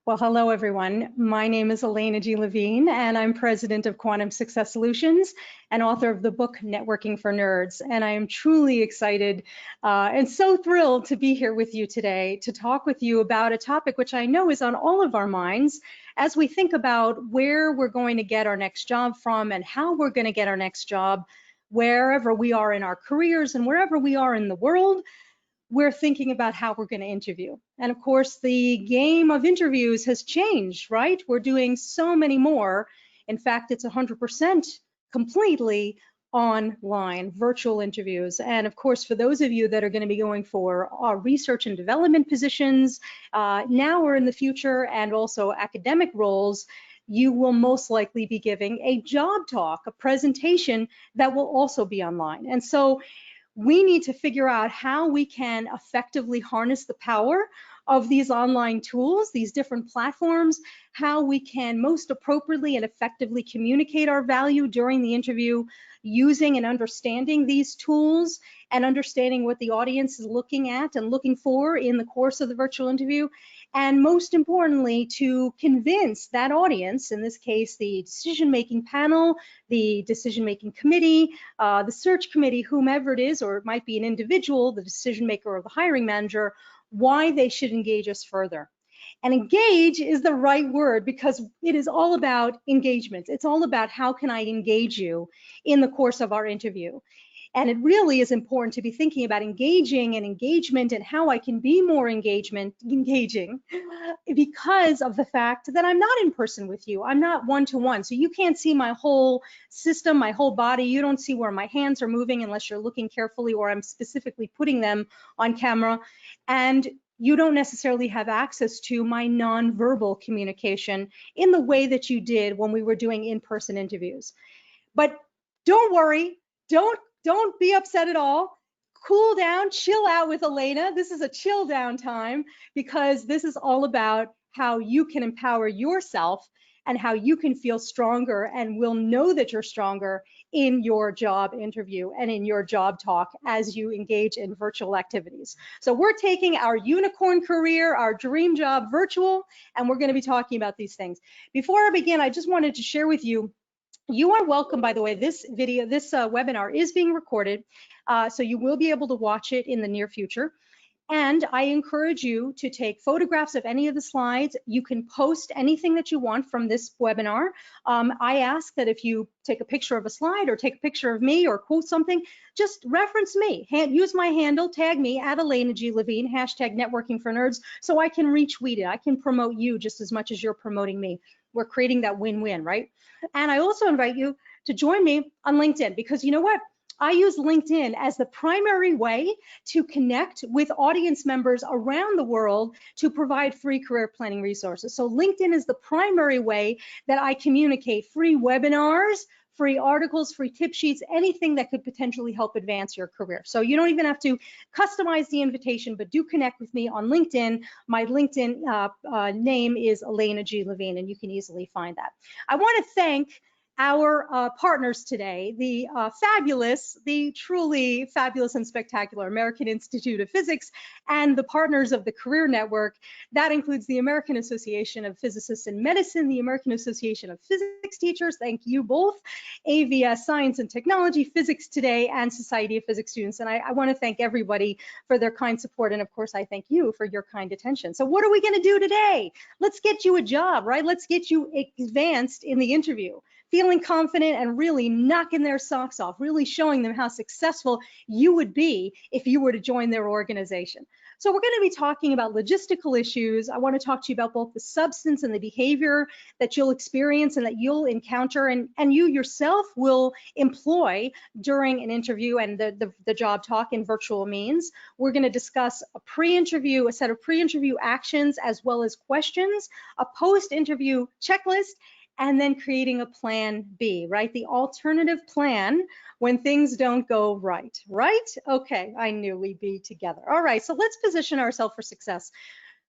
Well, hello, everyone. My name is Alaina Levine, and I'm president of Quantum Success Solutions and author of the book Networking for Nerds. And I am truly excited and so thrilled to be here with you today to talk with you about a topic which I know is on all of our minds as we think about where we're going to get our next job from and how we're going to get our next job wherever we are in our careers and wherever we are in the world. We're thinking about how we're going to interview. And of course, the game of interviews has changed, right? We're doing so many more. In fact, it's 100% completely online, virtual interviews. And of course, for those of you that are going to be going for research and development positions now or in the future, and also academic roles, you will most likely be giving a job talk, a presentation that will also be online. And so we need to figure out how we can effectively harness the power of these online tools, these different platforms, how we can most appropriately and effectively communicate our value during the interview using and understanding these tools and understanding what the audience is looking at and looking for in the course of the virtual interview. And most importantly, to convince that audience, in this case, the decision-making panel, the decision-making committee, the search committee, whomever it is, or it might be an individual, the decision maker or the hiring manager, why they should engage us further. And engage is the right word because it is all about engagement. It's all about how can I engage you in the course of our interview. And it really is important to be thinking about engaging and engagement and how I can be more engaging because of the fact that I'm not in person with you. I'm not one-to-one. So you can't see my whole system, my whole body. You don't see where my hands are moving unless you're looking carefully or I'm specifically putting them on camera. And you don't necessarily have access to my nonverbal communication in the way that you did when we were doing in-person interviews. But don't worry, don't be upset at all. Cool down, chill out with Alaina. This is a chill down time because this is all about how you can empower yourself and how you can feel stronger and will know that you're stronger in your job interview and in your job talk as you engage in virtual activities. So we're taking our unicorn career, our dream job virtual, and we're going to be talking about these things. Before I begin, I just wanted to share with you, you are welcome, by the way, this webinar is being recorded, so you will be able to watch it in the near future. And I encourage you to take photographs of any of the slides. You can post anything that you want from this webinar. I ask that if you take a picture of a slide or take a picture of me or quote something, just reference me. Use my handle, tag me at Alaina G. Levine, hashtag networking for nerds, so I can retweet it. I can promote you just as much as you're promoting me. We're creating that win-win, right? And I also invite you to join me on LinkedIn because you know what? I use LinkedIn as the primary way to connect with audience members around the world to provide free career planning resources. So LinkedIn is the primary way that I communicate free webinars, free articles, free tip sheets, anything that could potentially help advance your career. So you don't even have to customize the invitation, but do connect with me on LinkedIn. My LinkedIn name is Alaina G. Levine, and you can easily find that. I want to thank our partners today, the truly fabulous and spectacular American Institute of Physics and the partners of the Career Network. That includes the American Association of Physicists in Medicine, the American Association of Physics Teachers, thank you both, AVS Science and Technology, Physics Today, and Society of Physics Students. And I want to thank everybody for their kind support. And of course, I thank you for your kind attention. So what are we going to do today? Let's get you a job, right? Let's get you advanced in the interview, feeling confident and really knocking their socks off, really showing them how successful you would be if you were to join their organization. So we're going to be talking about logistical issues. I want to talk to you about both the substance and the behavior that you'll experience and that you'll encounter and you yourself will employ during an interview and the job talk in virtual means. We're going to discuss a set of pre-interview actions as well as questions, a post-interview checklist, and then creating a plan B, right? The alternative plan when things don't go right, right? Okay, I knew we'd be together. All right, so let's position ourselves for success.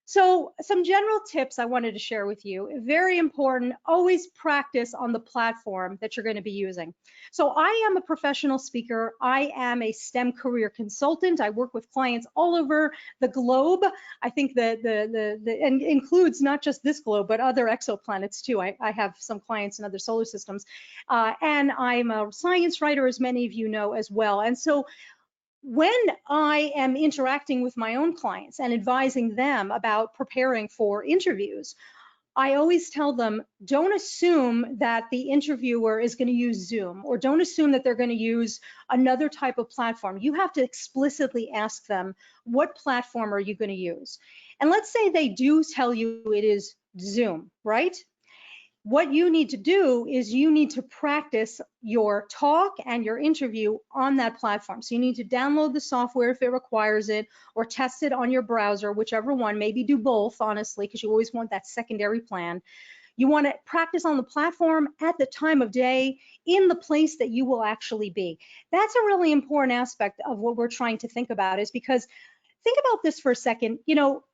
So some general tips I wanted to share with you. Very important, always practice on the platform that you're going to be using. So I am a professional speaker. I am a STEM career consultant. I work with clients all over the globe. I think and includes not just this globe, but other exoplanets too. I have some clients in other solar systems. And I'm a science writer, as many of you know as well. And so when I am interacting with my own clients and advising them about preparing for interviews, I always tell them, don't assume that the interviewer is going to use Zoom, or don't assume that they're going to use another type of platform. You have to explicitly ask them, what platform are you going to use? And let's say they do tell you it is Zoom, right? What you need to do is you need to practice your talk and your interview on that platform. So you need to download the software if it requires it, or test it on your browser, whichever one. Maybe do both, honestly, because you always want that secondary plan. You want to practice on the platform at the time of day in the place that you will actually be. That's a really important aspect of what we're trying to think about, is because think about this for a second. You know,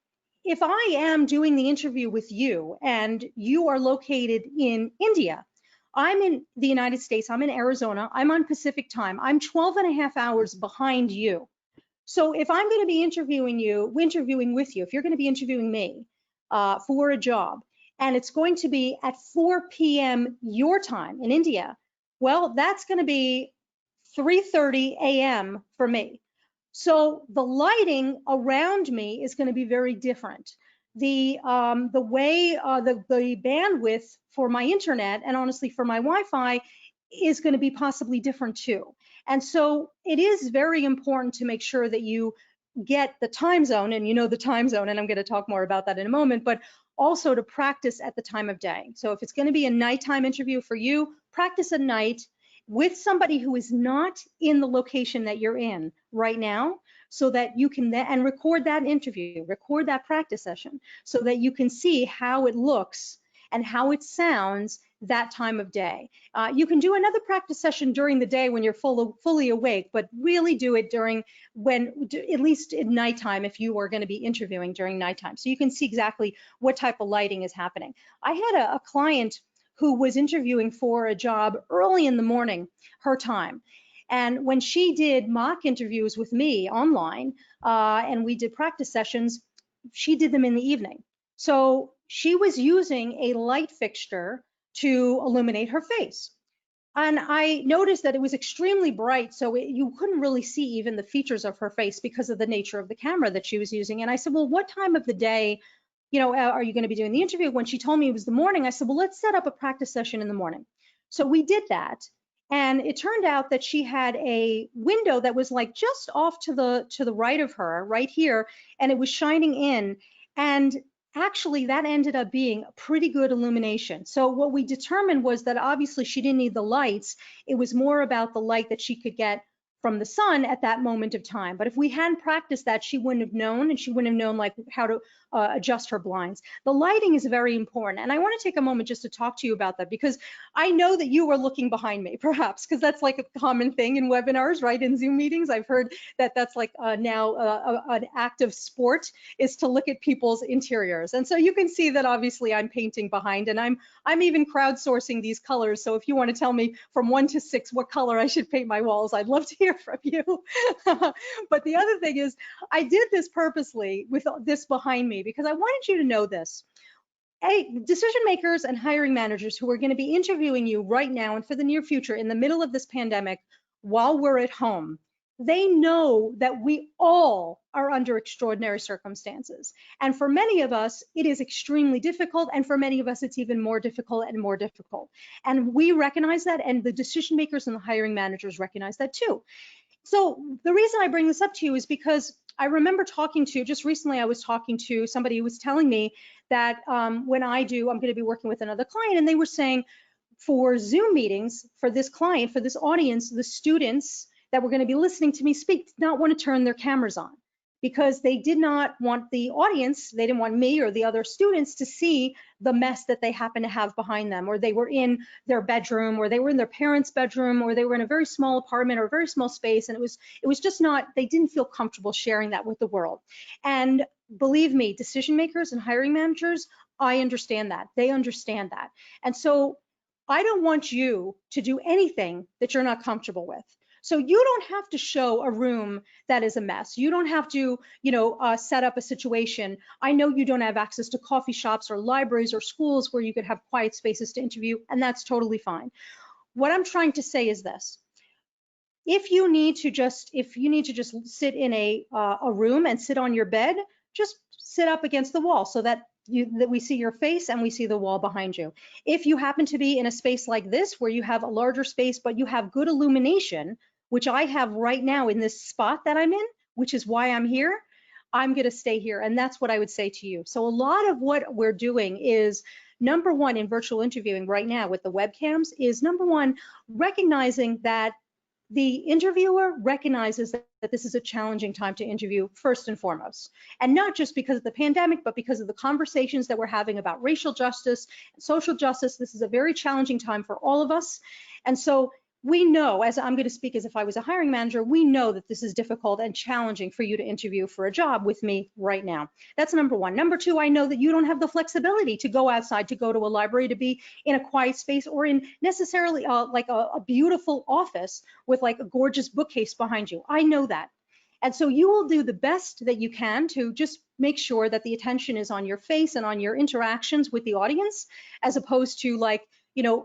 if I am doing the interview with you and you are located in India, I'm in the United States, I'm in Arizona, I'm on Pacific time, I'm 12 and a half hours behind you. So if I'm going to be interviewing with you, if you're going to be interviewing me for a job, and it's going to be at 4 p.m. your time in India, well, that's going to be 3:30 a.m. for me. So the lighting around me is going to be very different. The bandwidth for my internet, and honestly for my Wi-Fi, is going to be possibly different too. And so it is very important to make sure that you get the time zone, and you know the time zone, and I'm going to talk more about that in a moment, but also to practice at the time of day. So if it's going to be a nighttime interview for you, practice at night with somebody who is not in the location that you're in right now, so that you can and record that interview, record that practice session, so that you can see how it looks and how it sounds that time of day. You can do another practice session during the day when you're fully awake, but really do it at least at nighttime, if you are going to be interviewing during nighttime, so you can see exactly what type of lighting is happening. I had a client who was interviewing for a job early in the morning, her time. And when she did mock interviews with me online, and we did practice sessions, she did them in the evening. So she was using a light fixture to illuminate her face. And I noticed that it was extremely bright, so you couldn't really see even the features of her face because of the nature of the camera that she was using. And I said, well, what time of the day, are you going to be doing the interview? When she told me it was the morning, I said, well, let's set up a practice session in the morning. So we did that. And it turned out that she had a window that was like just off to the right of her, right here, and it was shining in. And actually, that ended up being a pretty good illumination. So what we determined was that obviously she didn't need the lights. It was more about the light that she could get from the sun at that moment of time. But if we hadn't practiced that, she wouldn't have known, and she wouldn't have known like how to adjust her blinds. The lighting is very important. And I want to take a moment just to talk to you about that, because I know that you were looking behind me, perhaps, because that's like a common thing in webinars, right? In Zoom meetings, I've heard that that's like now an active sport, is to look at people's interiors. And so you can see that obviously I'm painting behind, and I'm even crowdsourcing these colors. So if you want to tell me from 1 to 6 what color I should paint my walls, I'd love to hear from you. But the other thing is, I did this purposely with this behind me because I wanted you to know this. Decision makers and hiring managers who are going to be interviewing you right now and for the near future in the middle of this pandemic, while we're at home, they know that we all are under extraordinary circumstances. And for many of us, it is extremely difficult. And for many of us, it's even more difficult and more difficult. And we recognize that, and the decision makers and the hiring managers recognize that too. So the reason I bring this up to you is because I remember just recently I was talking to somebody who was telling me that when I'm going to be working with another client, and they were saying for Zoom meetings, for this client, for this audience, the students that were going to be listening to me speak did not want to turn their cameras on, because they did not want the audience, they didn't want me or the other students to see the mess that they happen to have behind them, or they were in their bedroom, or they were in their parents' bedroom, or they were in a very small apartment or a very small space, and it was just not, they didn't feel comfortable sharing that with the world. And believe me, decision makers and hiring managers, I understand that. They understand that. And so I don't want you to do anything that you're not comfortable with. So you don't have to show a room that is a mess. You don't have to, set up a situation. I know you don't have access to coffee shops or libraries or schools where you could have quiet spaces to interview, and that's totally fine. What I'm trying to say is this. If you need to just sit in a room and sit on your bed, just sit up against the wall so that we see your face and we see the wall behind you. If you happen to be in a space like this where you have a larger space but you have good illumination, which I have right now in this spot that I'm in, which is why I'm here, I'm going to stay here. And that's what I would say to you. So a lot of what we're doing is, number one, in virtual interviewing right now with the webcams, is number one, recognizing that the interviewer recognizes that this is a challenging time to interview first and foremost, and not just because of the pandemic, but because of the conversations that we're having about racial justice and social justice. This is a very challenging time for all of us. And so we know, as I'm going to speak as if I was a hiring manager, we know that this is difficult and challenging for you to interview for a job with me right now. That's number one. Number two, I know that you don't have the flexibility to go outside, to go to a library, to be in a quiet space, or in necessarily like a beautiful office with like a gorgeous bookcase behind you. I know that. And so you will do the best that you can to just make sure that the attention is on your face and on your interactions with the audience, as opposed to like,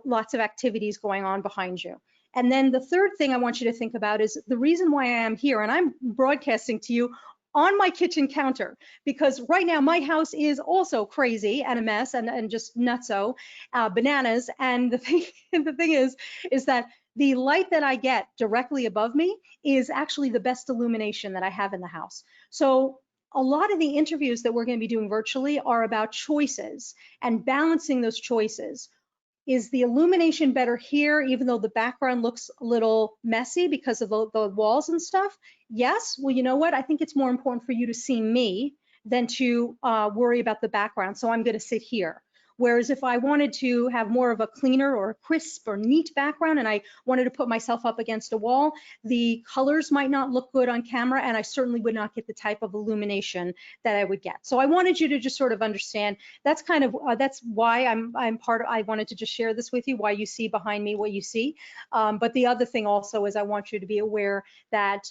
lots of activities going on behind you. And then the third thing I want you to think about is the reason why I am here, and I'm broadcasting to you on my kitchen counter, because right now my house is also crazy and a mess and just nutso, bananas. And the thing is that the light that I get directly above me is actually the best illumination that I have in the house. So a lot of the interviews that we're going to be doing virtually are about choices and balancing those choices. Is the illumination better here, even though the background looks a little messy because of the walls and stuff? Yes. Well, you know what? I think it's more important for you to see me than to worry about the background. So I'm going to sit here. Whereas if I wanted to have more of a cleaner or a crisp or neat background and I wanted to put myself up against a wall, the colors might not look good on camera, and I certainly would not get the type of illumination that I would get. So I wanted you to just sort of understand that's kind of, that's why I wanted to just share this with you, why you see behind me what you see. But the other thing also is I want you to be aware that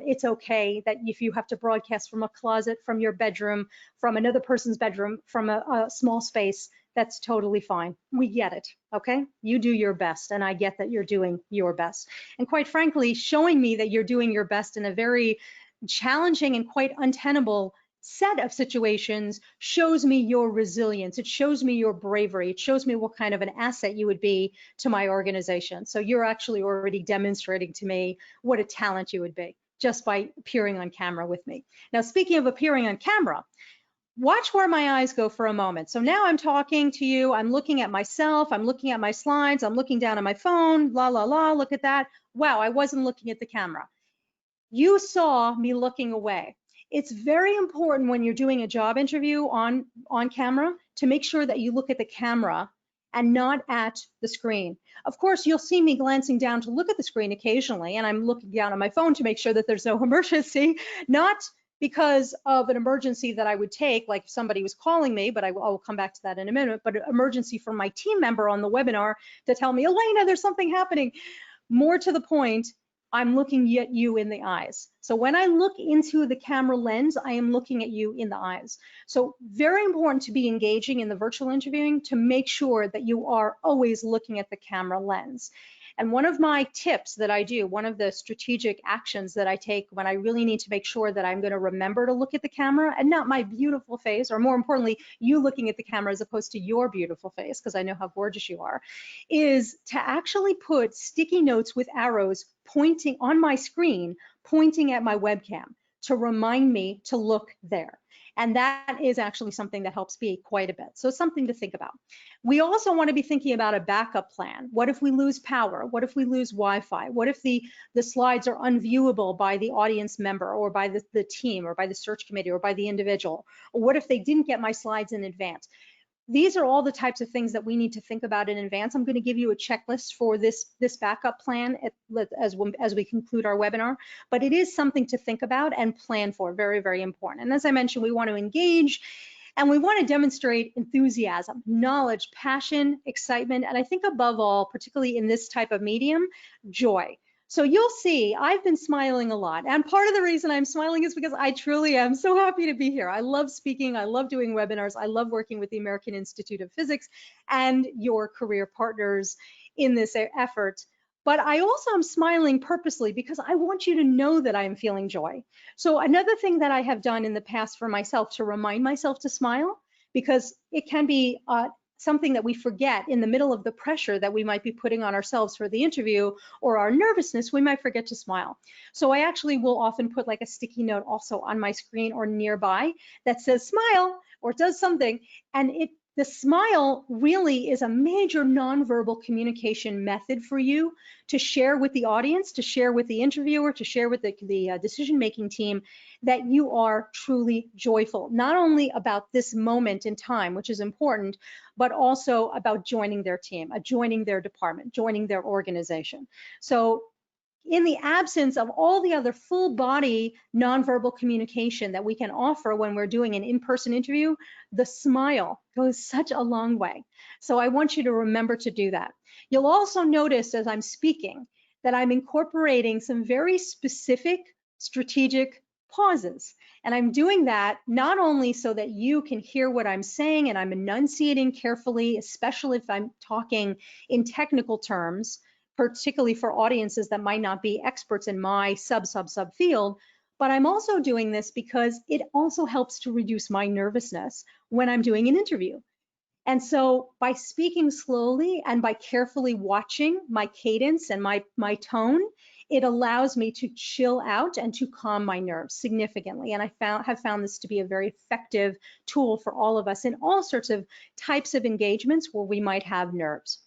it's okay that if you have to broadcast from a closet, from your bedroom, from another person's bedroom, from a small space, that's totally fine. We get it, okay? You do your best, and I get that you're doing your best. And quite frankly, showing me that you're doing your best in a very challenging and quite untenable set of situations shows me your resilience. It shows me your bravery. It shows me what kind of an asset you would be to my organization. So you're actually already demonstrating to me what a talent you would be just by appearing on camera with me. Now, speaking of appearing on camera, watch where my eyes go for a moment. So now I'm talking to you, I'm looking at myself, I'm looking at my slides, I'm looking down at my phone, la, la, la, look at that. Wow, I wasn't looking at the camera. You saw me looking away. It's very important when you're doing a job interview on camera to make sure that you look at the camera and not at the screen. Of course, you'll see me glancing down to look at the screen occasionally, and I'm looking down on my phone to make sure that there's no emergency, not because of an emergency that I would take, like if somebody was calling me, but I will come back to that in a minute, but an emergency from my team member on the webinar to tell me, Alaina, there's something happening. More to the point, I'm looking at you in the eyes. So when I look into the camera lens, I am looking at you in the eyes. So very important to be engaging in the virtual interviewing to make sure that you are always looking at the camera lens. And one of my tips that I do, one of the strategic actions that I take when I really need to make sure that I'm going to remember to look at the camera and not my beautiful face, or more importantly, you looking at the camera as opposed to your beautiful face, because I know how gorgeous you are, is to actually put sticky notes with arrows pointing on my screen, pointing at my webcam to remind me to look there. And that is actually something that helps me quite a bit. So it's something to think about. We also want to be thinking about a backup plan. What if we lose power? What if we lose Wi-Fi? What if the slides are unviewable by the audience member or by the team or by the search committee or by the individual? Or what if they didn't get my slides in advance? These are all the types of things that we need to think about in advance. I'm going to give you a checklist for this backup plan as we conclude our webinar, but it is something to think about and plan for. Very, very important. And as I mentioned, we want to engage and we want to demonstrate enthusiasm, knowledge, passion, excitement, and I think above all, particularly in this type of medium, joy. So you'll see I've been smiling a lot. And part of the reason I'm smiling is because I truly am so happy to be here. I love speaking. I love doing webinars. I love working with the American Institute of Physics and your career partners in this effort. But I also am smiling purposely because I want you to know that I am feeling joy. So another thing that I have done in the past for myself to remind myself to smile, because it can be something that we forget in the middle of the pressure that we might be putting on ourselves for the interview or our nervousness, we might forget to smile. So I actually will often put like a sticky note also on my screen or nearby that says smile or does something. And the smile really is a major nonverbal communication method for you to share with the audience, to share with the interviewer, to share with the decision-making team that you are truly joyful, not only about this moment in time, which is important, but also about joining their team, joining their department, joining their organization. So in the absence of all the other full body nonverbal communication that we can offer when we're doing an in-person interview, the smile goes such a long way. So I want you to remember to do that. You'll also notice as I'm speaking that I'm incorporating some very specific strategic pauses. And I'm doing that not only so that you can hear what I'm saying and I'm enunciating carefully, especially if I'm talking in technical terms, particularly for audiences that might not be experts in my sub field, but I'm also doing this because it also helps to reduce my nervousness when I'm doing an interview. And so by speaking slowly and by carefully watching my cadence and my tone, it allows me to chill out and to calm my nerves significantly. And I have found this to be a very effective tool for all of us in all sorts of types of engagements where we might have nerves.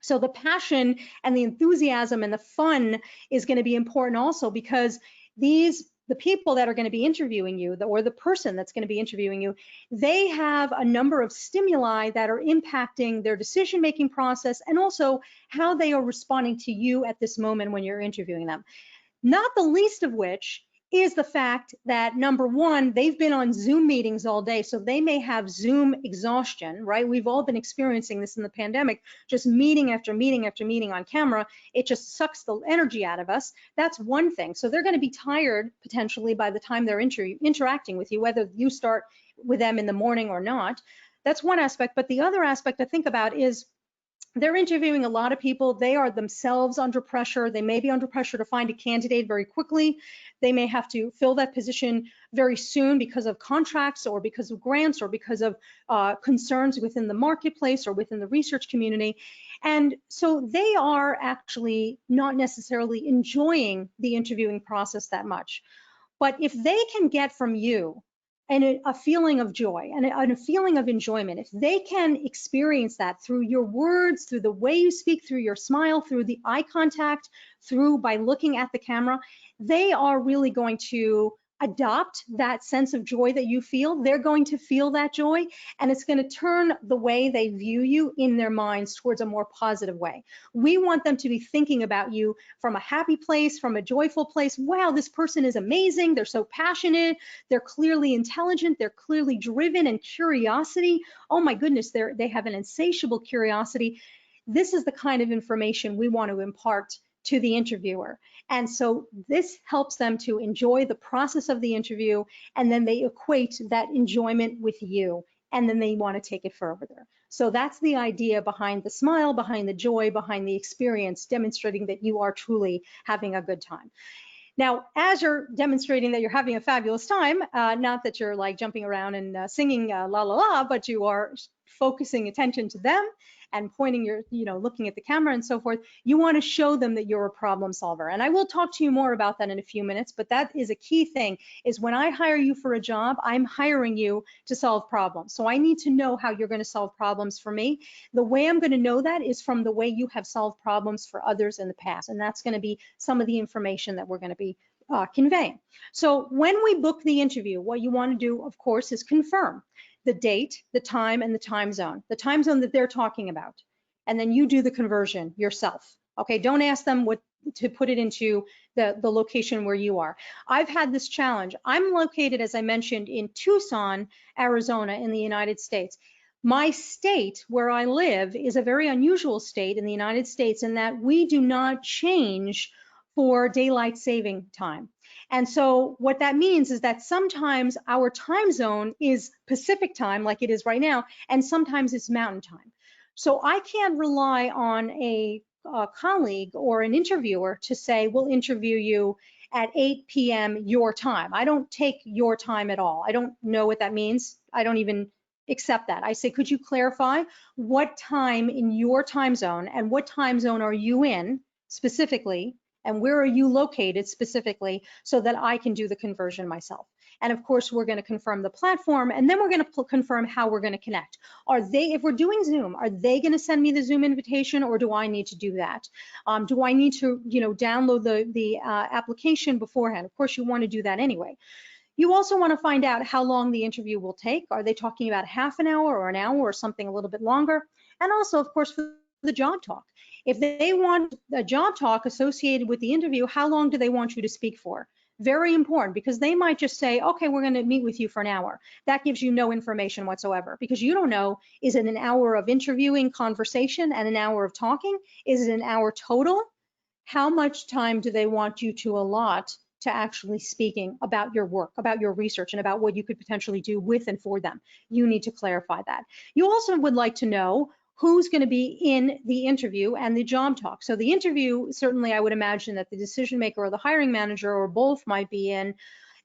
So the passion and the enthusiasm and the fun is going to be important also because the people that are going to be interviewing you, or the person that's going to be interviewing you, they have a number of stimuli that are impacting their decision-making process and also how they are responding to you at this moment when you're interviewing them. Not the least of which is the fact that, number one, they've been on Zoom meetings all day, so they may have Zoom exhaustion, right? We've all been experiencing this in the pandemic, just meeting after meeting after meeting on camera. It just sucks the energy out of us. That's one thing. So they're going to be tired potentially by the time they're interacting with you, whether you start with them in the morning or not. That's one aspect. But the other aspect to think about is they're interviewing a lot of people. They are themselves under pressure. They may be under pressure to find a candidate very quickly. They may have to fill that position very soon because of contracts or because of grants or because of concerns within the marketplace or within the research community. And so they are actually not necessarily enjoying the interviewing process that much. But if they can get from you and a feeling of joy and a feeling of enjoyment, if they can experience that through your words, through the way you speak, through your smile, through the eye contact, through by looking at the camera, they are really going to adopt that sense of joy that you feel. They're going to feel that joy, and it's going to turn the way they view you in their minds towards a more positive way. We want them to be thinking about you from a happy place, from a joyful place. Wow, this person is amazing. They're so passionate. They're clearly intelligent. They're clearly driven, and curiosity. Oh my goodness, they have an insatiable curiosity. This is the kind of information we want to impart to the interviewer. And so this helps them to enjoy the process of the interview, and then they equate that enjoyment with you, and then they want to take it further. So that's the idea behind the smile, behind the joy, behind the experience, demonstrating that you are truly having a good time. Now, as you're demonstrating that you're having a fabulous time, not that you're like jumping around and singing la la la, but you are focusing attention to them and pointing your, looking at the camera and so forth, you want to show them that you're a problem solver. And I will talk to you more about that in a few minutes, but that is a key thing, is when I hire you for a job, I'm hiring you to solve problems. So I need to know how you're going to solve problems for me. The way I'm going to know that is from the way you have solved problems for others in the past. And that's going to be some of the information that we're going to be conveying. So when we book the interview, what you want to do, of course, is confirm. the date, the time, and the time zone that they're talking about. And then you do the conversion yourself. Okay, don't ask them what to put it into the location where you are. I've had this challenge. I'm located, as I mentioned, in Tucson, Arizona, in the United States. My state where I live is a very unusual state in the United States in that we do not change for daylight saving time. And so what that means is that sometimes our time zone is Pacific time, like it is right now, and sometimes it's Mountain time. So I can't rely on a colleague or an interviewer to say, we'll interview you at 8 p.m. your time. I don't take your time at all. I don't know what that means. I don't even accept that. I say, could you clarify what time in your time zone and what time zone are you in specifically, and where are you located specifically, so that I can do the conversion myself. And of course, we're going to confirm the platform, and then we're going to confirm how we're going to connect. Are they, if we're doing Zoom, are they going to send me the Zoom invitation, or do I need to do that? Do I need to, download the application beforehand? Of course, you want to do that anyway. You also want to find out how long the interview will take. Are they talking about half an hour or an hour or something a little bit longer? And also, of course, for the job talk. If they want a job talk associated with the interview, how long do they want you to speak for? Very important, because they might just say, okay, we're going to meet with you for an hour. That gives you no information whatsoever, because you don't know, is it an hour of interviewing conversation and an hour of talking? Is it an hour total? How much time do they want you to allot to actually speaking about your work, about your research, and about what you could potentially do with and for them? You need to clarify that. You also would like to know who's going to be in the interview and the job talk. So the interview, certainly I would imagine that the decision maker or the hiring manager or both might be in.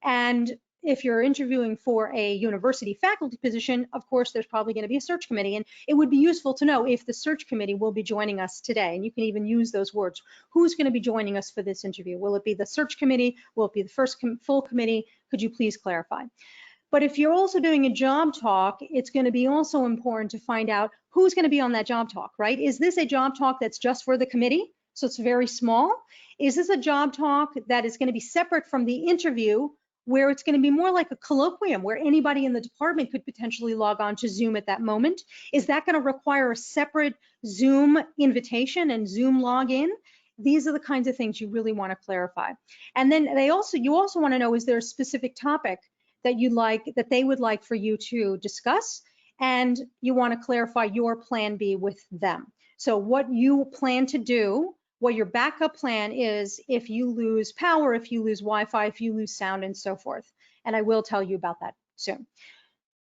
And if you're interviewing for a university faculty position, of course, there's probably going to be a search committee. And it would be useful to know if the search committee will be joining us today. And you can even use those words. Who's going to be joining us for this interview? Will it be the search committee? Will it be the first full committee? Could you please clarify? But if you're also doing a job talk, it's going to be also important to find out who's going to be on that job talk, right? Is this a job talk that's just for the committee? So it's very small. Is this a job talk that is going to be separate from the interview, where it's going to be more like a colloquium, where anybody in the department could potentially log on to Zoom at that moment? Is that going to require a separate Zoom invitation and Zoom login? These are the kinds of things you really want to clarify. And then you also want to know, is there a specific topic that they would like for you to discuss, and you want to clarify your plan B with them. So what you plan to do, what your backup plan is if you lose power, if you lose Wi-Fi, if you lose sound, and so forth. And I will tell you about that soon.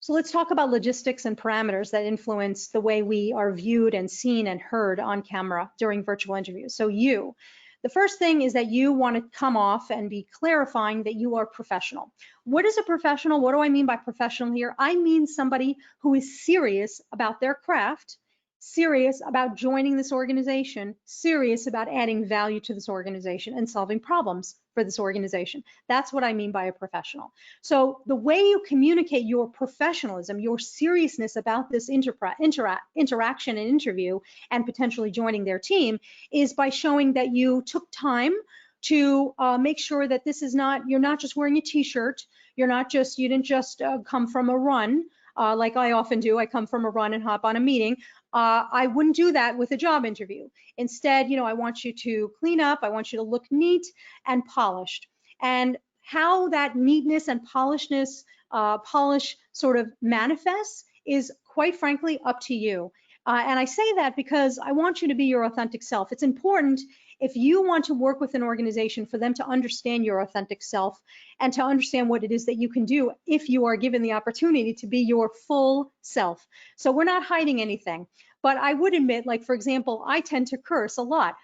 So let's talk about logistics and parameters that influence the way we are viewed and seen and heard on camera during virtual interviews. So the first thing is that you want to come off and be clarifying that you are professional. What is a professional? What do I mean by professional here? I mean somebody who is serious about their craft, serious about joining this organization, serious about adding value to this organization and solving problems for this organization. That's what I mean by a professional. So the way you communicate your professionalism, your seriousness about this interaction and interview and potentially joining their team, is by showing that you took time to make sure that this is not, you're not just wearing a t-shirt, you didn't just come from a run, like I often do. I come from a run and hop on a meeting. I wouldn't do that with a job interview. Instead, I want you to clean up. I want you to look neat and polished. And how that neatness and polish sort of manifests is, quite frankly, up to you. And I say that because I want you to be your authentic self. It's important, if you want to work with an organization, for them to understand your authentic self and to understand what it is that you can do if you are given the opportunity to be your full self. So we're not hiding anything. But I would admit, like, for example, I tend to curse a lot.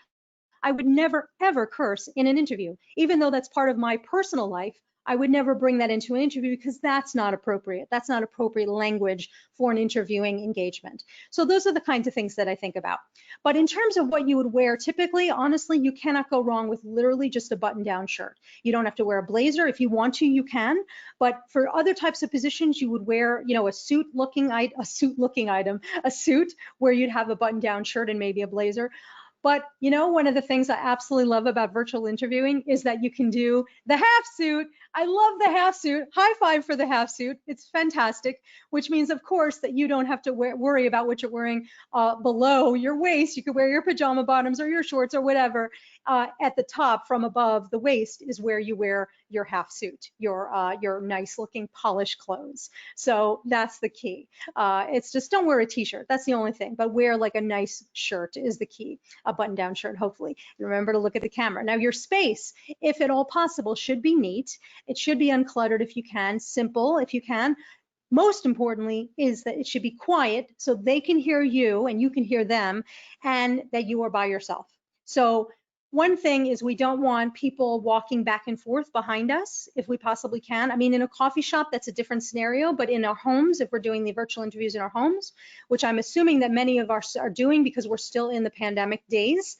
I would never, ever curse in an interview. Even though that's part of my personal life, I would never bring that into an interview, because that's not appropriate. That's not appropriate language for an interviewing engagement. So those are the kinds of things that I think about. But in terms of what you would wear, typically, honestly, you cannot go wrong with literally just a button-down shirt. You don't have to wear a blazer. If you want to, you can. But for other types of positions, you would wear, a suit where you'd have a button-down shirt and maybe a blazer. But you know, one of the things I absolutely love about virtual interviewing is that you can do the half suit. I love the half suit. High five for the half suit. It's fantastic, which means, of course, that you don't have to worry about what you're wearing below your waist. You could wear your pajama bottoms or your shorts or whatever. At the top, from above the waist, is where you wear your half suit, your nice looking polished clothes. So that's the key. It's just don't wear a t-shirt. That's the only thing. But wear like a nice shirt is the key. A button-down shirt, hopefully. And remember to look at the camera. Now, your space, if at all possible, should be neat. It should be uncluttered if you can, simple if you can. Most importantly is that it should be quiet so they can hear you and you can hear them, and that you are by yourself. So one thing is we don't want people walking back and forth behind us if we possibly can. I mean, in a coffee shop, that's a different scenario, but in our homes, if we're doing the virtual interviews in our homes, which I'm assuming that many of us are doing because we're still in the pandemic days,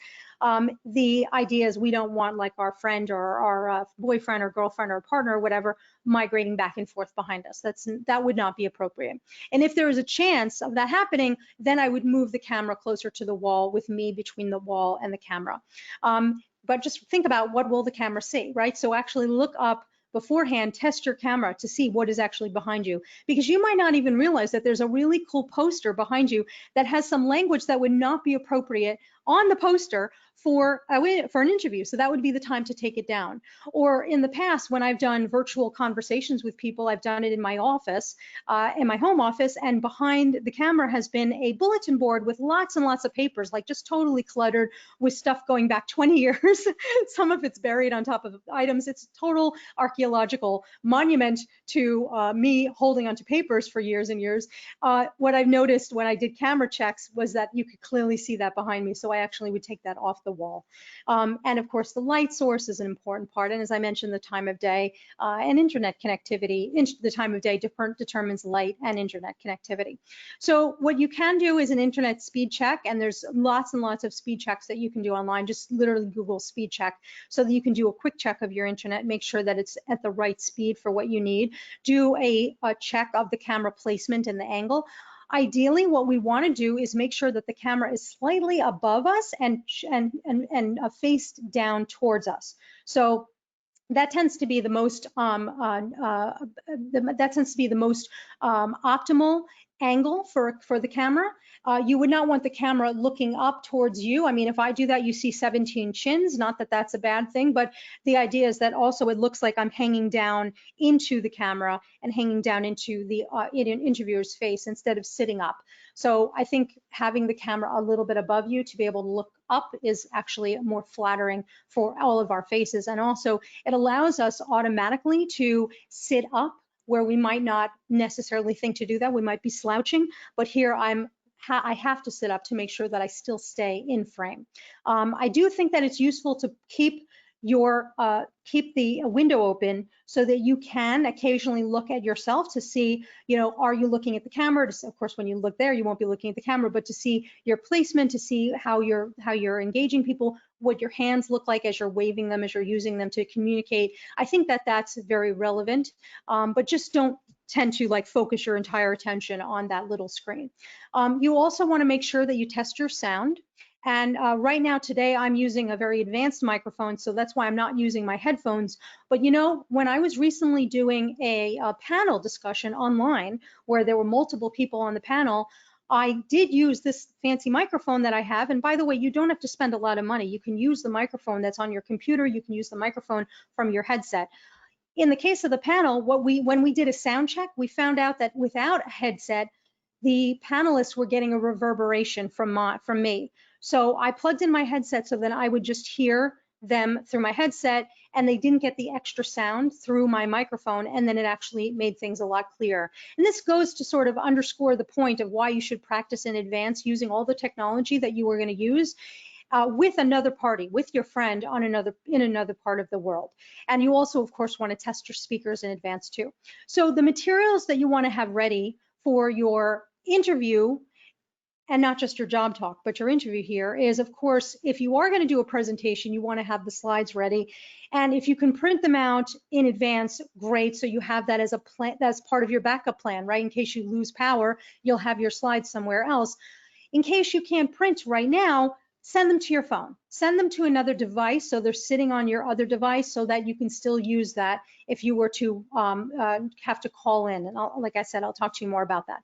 the idea is we don't want like our friend or our boyfriend or girlfriend or partner or whatever migrating back and forth behind us. That would not be appropriate. And if there is a chance of that happening, then I would move the camera closer to the wall with me between the wall and the camera. But just think about what will the camera see, right? So actually look up beforehand, test your camera to see what is actually behind you, because you might not even realize that there's a really cool poster behind you that has some language that would not be appropriate on the poster for an interview. So that would be the time to take it down. Or in the past, when I've done virtual conversations with people, I've done it in my office, in my home office, and behind the camera has been a bulletin board with lots and lots of papers, like just totally cluttered with stuff going back 20 years. Some of it's buried on top of items. It's a total archaeological monument to me holding onto papers for years and years. What I've noticed when I did camera checks was that you could clearly see that behind me. So I actually would take that off the wall. And of course, the light source is an important part. And as I mentioned, the time of day and internet connectivity, the time of day determines light and internet connectivity. So what you can do is an internet speed check, and there's lots and lots of speed checks that you can do online. Just literally Google speed check so that you can do a quick check of your internet, make sure that it's at the right speed for what you need. Do a check of the camera placement and the angle. Ideally, what we want to do is make sure that the camera is slightly above us and faced down towards us. So that tends to be the most optimal angle for the camera. You would not want the camera looking up towards you. I mean, if I do that, you see 17 chins. Not that that's a bad thing, but the idea is that also it looks like I'm hanging down into the camera and hanging down into the interviewer's face instead of sitting up. So I think having the camera a little bit above you to be able to look up is actually more flattering for all of our faces. And also it allows us automatically to sit up where we might not necessarily think to do that. We might be slouching, but here I have to sit up to make sure that I still stay in frame. I do think that it's useful to keep the window open so that you can occasionally look at yourself to see, you know, are you looking at the camera? Of course, when you look there, you won't be looking at the camera, but to see your placement, to see how you're engaging people, what your hands look like as you're waving them, as you're using them to communicate. I think that that's very relevant, but just don't tend to like focus your entire attention on that little screen. You also want to make sure that you test your sound. And right now today I'm using a very advanced microphone, so that's why I'm not using my headphones. But you know, when I was recently doing a panel discussion online where there were multiple people on the panel, I did use this fancy microphone that I have. And by the way, you don't have to spend a lot of money. You can use the microphone that's on your computer. You can use the microphone from your headset. In the case of the panel, when we did a sound check, we found out that without a headset, the panelists were getting a reverberation from me. So I plugged in my headset so that I would just hear them through my headset, and they didn't get the extra sound through my microphone, and then it actually made things a lot clearer. And this goes to sort of underscore the point of why you should practice in advance using all the technology that you are going to use with another party, with your friend in another part of the world. And you also, of course, want to test your speakers in advance too. So the materials that you want to have ready for your interview, and not just your job talk, but your interview here is, of course, if you are going to do a presentation, you want to have the slides ready. And if you can print them out in advance, great. So you have that as a plan, that's part of your backup plan, right? In case you lose power, you'll have your slides somewhere else. In case you can't print right now, send them to your phone. Send them to another device so they're sitting on your other device so that you can still use that if you were to have to call in. And like I said, I'll talk to you more about that.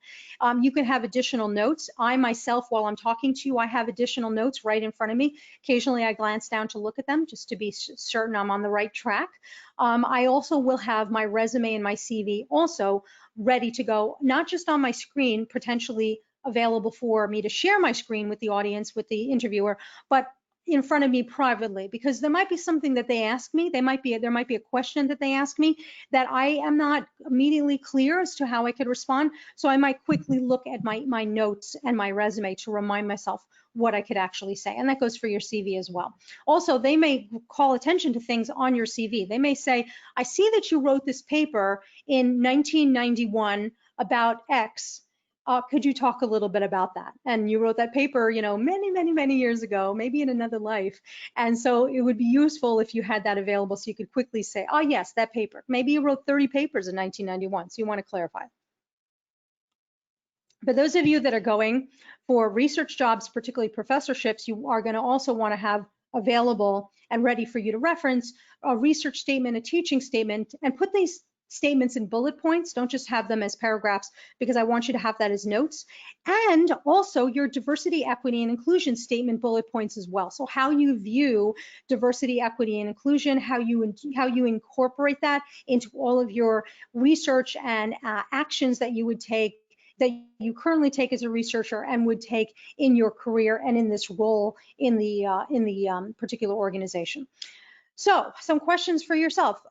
You can have additional notes. I myself, while I'm talking to you, I have additional notes right in front of me. Occasionally I glance down to look at them just to be certain I'm on the right track. I also will have my resume and my CV also ready to go, not just on my screen, potentially available for me to share my screen with the audience, with the interviewer, but in front of me privately, because there might be something that they ask me. There might be a question that they ask me that I am not immediately clear as to how I could respond. So I might quickly look at my notes and my resume to remind myself what I could actually say. And that goes for your CV as well. Also, they may call attention to things on your CV. They may say, I see that you wrote this paper in 1991 about X. Could you talk a little bit about that? And you wrote that paper, you know, many years ago, maybe in another life. And so it would be useful if you had that available so you could quickly say, oh yes, that paper. Maybe you wrote 30 papers in 1991, so you want to clarify. But those of you that are going for research jobs, particularly professorships, you are going to also want to have available and ready for you to reference a research statement, a teaching statement, and put these statements in bullet points. Don't just have them as paragraphs, because I want you to have that as notes. And also your diversity, equity, and inclusion statement bullet points as well. So how you view diversity, equity, and inclusion, how you incorporate that into all of your research and actions that you would take, that you currently take as a researcher and would take in your career and in this role in the particular organization. So some questions for yourself.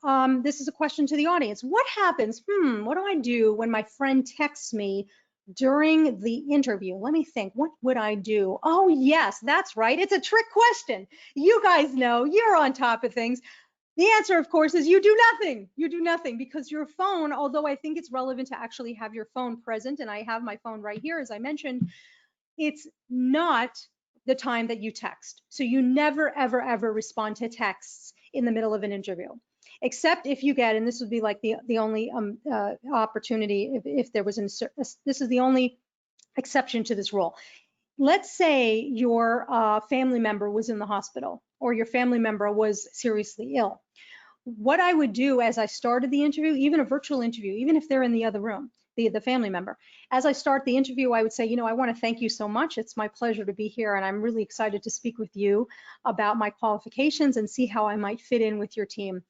This is a question to the audience. What happens, what do I do when my friend texts me during the interview? Let me think, what would I do? Oh yes, that's right, it's a trick question. You guys know, you're on top of things. The answer, of course, is you do nothing. You do nothing, because your phone, although I think it's relevant to actually have your phone present, and I have my phone right here, as I mentioned, it's not the time that you text. So you never, ever respond to texts in the middle of an interview, except if you get, and this would be like the only opportunity if there was, this is the only exception to this rule. Let's say your family member was in the hospital, or your family member was seriously ill. What I would do as I started the interview, even a virtual interview, even if they're in the other room, the family member, as I start the interview, I would say, you know, I want to thank you so much. It's my pleasure to be here, and I'm really excited to speak with you about my qualifications and see how I might fit in with your team.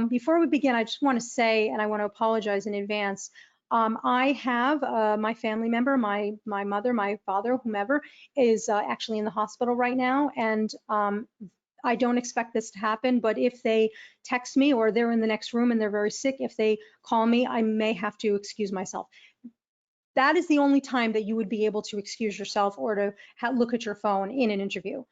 Before we begin, I just want to say, and I want to apologize in advance, I have my family member, my mother, my father, whomever, is actually in the hospital right now, and I don't expect this to happen, but if they text me or they're in the next room and they're very sick, if they call me, I may have to excuse myself. That is the only time that you would be able to excuse yourself or to look at your phone in an interview.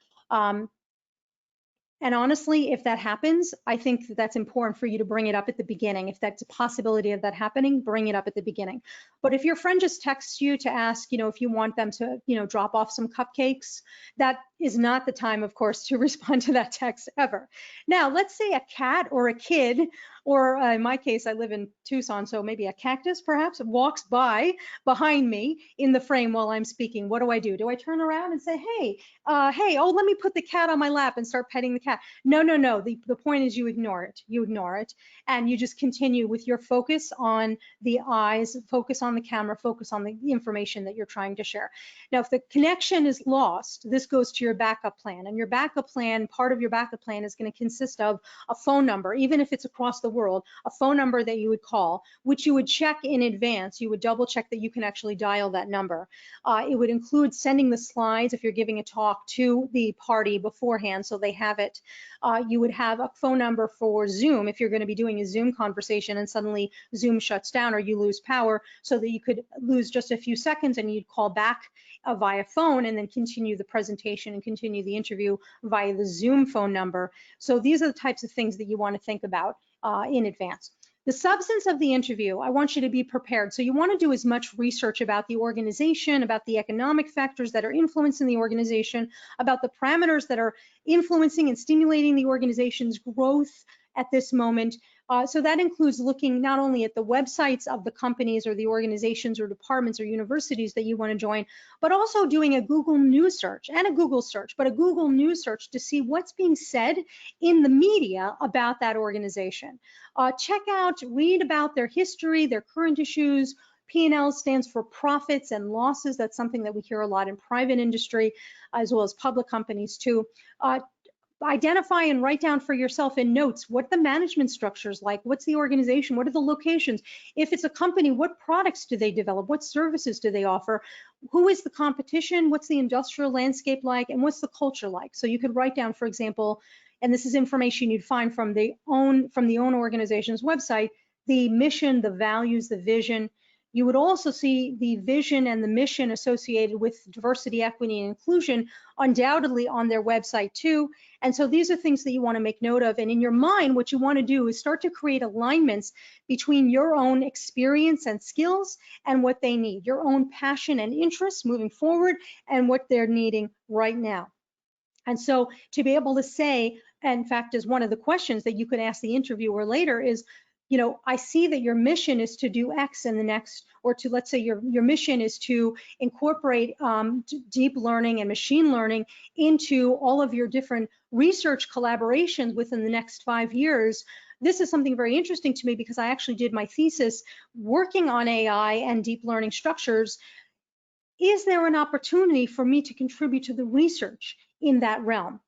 And honestly, if that happens, I think that's important for you to bring it up at the beginning. If that's a possibility of that happening, bring it up at the beginning. But if your friend just texts you to ask, you know, if you want them to, you know, drop off some cupcakes, that is not the time, of course, to respond to that text ever. Now, let's say a cat or a kid, or in my case, I live in Tucson, so maybe a cactus perhaps walks by behind me in the frame while I'm speaking. What do? Do I turn around and say, hey, oh, let me put the cat on my lap and start petting the cat? No. The point is you ignore it. You ignore it, and you just continue with your focus on the eyes, focus on the camera, focus on the information that you're trying to share. Now, if the connection is lost, this goes to your backup plan, and your backup plan, part of your backup plan is going to consist of a phone number, even if it's across the world, a phone number that you would call, which you would check in advance. You would double check that you can actually dial that number. It would include sending the slides if you're giving a talk to the party beforehand so they have it. You would have a phone number for Zoom if you're going to be doing a Zoom conversation and suddenly Zoom shuts down or you lose power, so that you could lose just a few seconds and you'd call back via phone and then continue the presentation and continue the interview via the Zoom phone number. So these are the types of things that you want to think about in advance. The substance of the interview, I want you to be prepared. So you want to do as much research about the organization, about the economic factors that are influencing the organization, about the parameters that are influencing and stimulating the organization's growth at this moment. So that includes looking not only at the websites of the companies or the organizations or departments or universities that you want to join, but also doing a Google News search and a Google search, but a Google News search to see what's being said in the media about that organization. Check out, read about their history, their current issues. P&L stands for profits and losses. That's something that we hear a lot in private industry as well as public companies too. Identify and write down for yourself in notes what the management structure is like, what's the organization, what are the locations, if it's a company, what products do they develop, what services do they offer, who is the competition, what's the industrial landscape like, and what's the culture like. So you could write down, for example, and this is information you'd find from the own organization's website, the mission, the values, the vision. You would also see the vision and the mission associated with diversity, equity, and inclusion undoubtedly on their website too. And so these are things that you want to make note of. And in your mind, what you want to do is start to create alignments between your own experience and skills and what they need, your own passion and interests moving forward and what they're needing right now. And so to be able to say, in fact, as one of the questions that you could ask the interviewer later is, you know, I see that your mission is to do X in the next, or to, let's say your mission is to incorporate deep learning and machine learning into all of your different research collaborations within the next 5 years. This is something very interesting to me because I actually did my thesis working on AI and deep learning structures. Is there an opportunity for me to contribute to the research in that realm?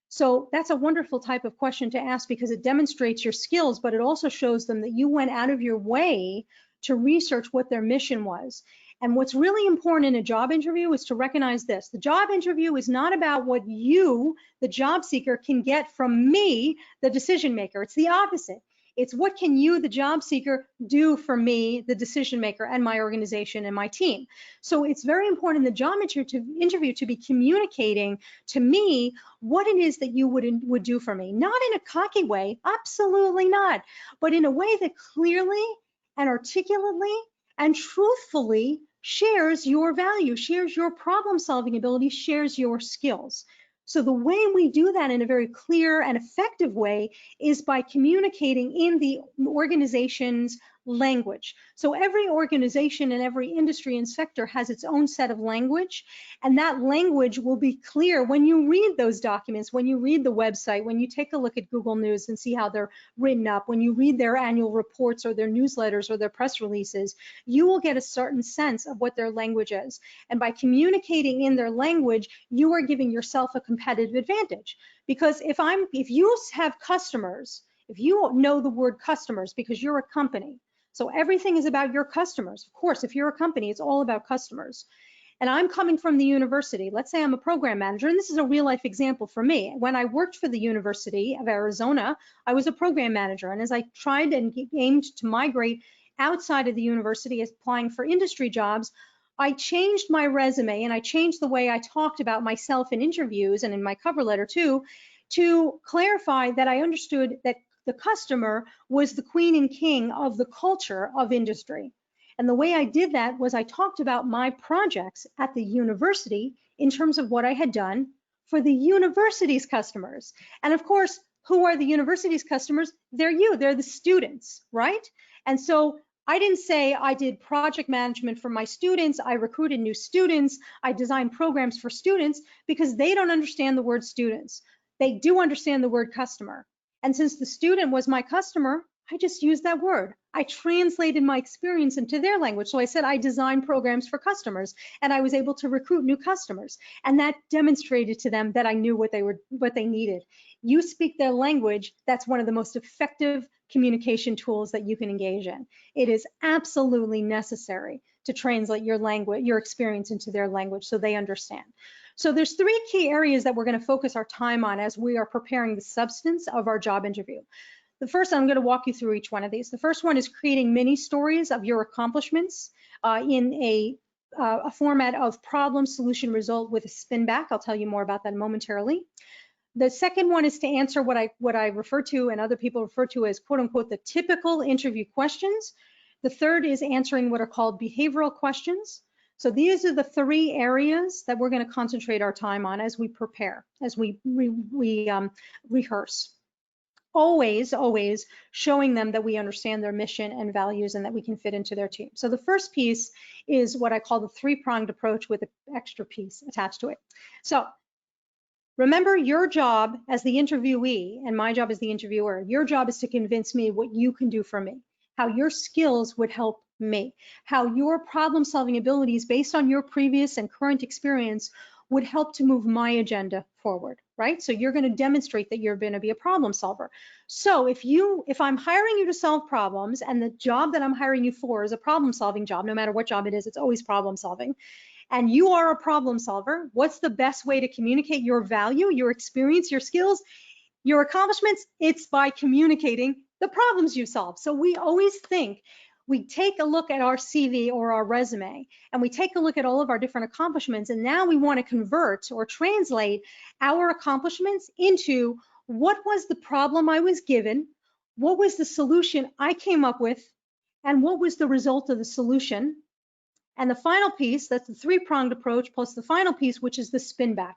So that's a wonderful type of question to ask because it demonstrates your skills, but it also shows them that you went out of your way to research what their mission was. And what's really important in a job interview is to recognize this. The job interview is not about what you, the job seeker, can get from me, the decision maker. It's the opposite. It's what can you, the job seeker, do for me, the decision maker, and my organization and my team. So it's very important in the job interview to be communicating to me what it is that you would do for me. Not in a cocky way, absolutely not, but in a way that clearly and articulately and truthfully shares your value, shares your problem-solving ability, shares your skills. So the way we do that in a very clear and effective way is by communicating in the organization's language. So every organization and every industry and sector has its own set of language, and that language will be clear when you read those documents, when you read the website, when you take a look at Google News and see how they're written up, when you read their annual reports or their newsletters or their press releases, you will get a certain sense of what their language is. And by communicating in their language, you are giving yourself a competitive advantage. Because if you have customers, if you know the word customers because you're a company, so everything is about your customers. Of course, if you're a company, it's all about customers. And I'm coming from the university. Let's say I'm a program manager, and this is a real life example for me. When I worked for the University of Arizona, I was a program manager. And as I tried and aimed to migrate outside of the university, applying for industry jobs, I changed my resume and I changed the way I talked about myself in interviews and in my cover letter too, to clarify that I understood that the customer was the queen and king of the culture of industry. And the way I did that was I talked about my projects at the university in terms of what I had done for the university's customers. And of course, who are the university's customers? They're you, they're the students, right? And so I didn't say I did project management for my students, I recruited new students, I designed programs for students, because they don't understand the word students. They do understand the word customer. And since the student was my customer, I just used that word. I translated my experience into their language. So I said I designed programs for customers, and I was able to recruit new customers. And that demonstrated to them that I knew what they needed. You speak their language, that's one of the most effective communication tools that you can engage in. It is absolutely necessary to translate your language, your experience into their language so they understand. So there's 3 key areas that we're going to focus our time on as we are preparing the substance of our job interview. The first, I'm going to walk you through each one of these. The first one is creating mini stories of your accomplishments in a format of problem, solution, result with a spin back. I'll tell you more about that momentarily. The second one is to answer what I refer to and other people refer to as quote unquote the typical interview questions. The third is answering what are called behavioral questions. So these are the 3 areas that we're going to concentrate our time on as we prepare, as we rehearse. Always, always showing them that we understand their mission and values and that we can fit into their team. So the first piece is what I call the 3-pronged approach with an extra piece attached to it. So remember, your job as the interviewee and my job as the interviewer, your job is to convince me what you can do for me, how your skills would help me, how your problem-solving abilities based on your previous and current experience would help to move my agenda forward, right? So you're going to demonstrate that you're going to be a problem solver. So if I'm hiring you to solve problems and the job that I'm hiring you for is a problem-solving job, no matter what job it is, it's always problem-solving, and you are a problem solver, what's the best way to communicate your value, your experience, your skills, your accomplishments? It's by communicating the problems you solve. So we always think, we take a look at our CV or our resume, and we take a look at all of our different accomplishments, and now we want to convert or translate our accomplishments into what was the problem I was given, what was the solution I came up with, and what was the result of the solution. And the final piece, that's the 3-pronged approach, plus the final piece, which is the spin back.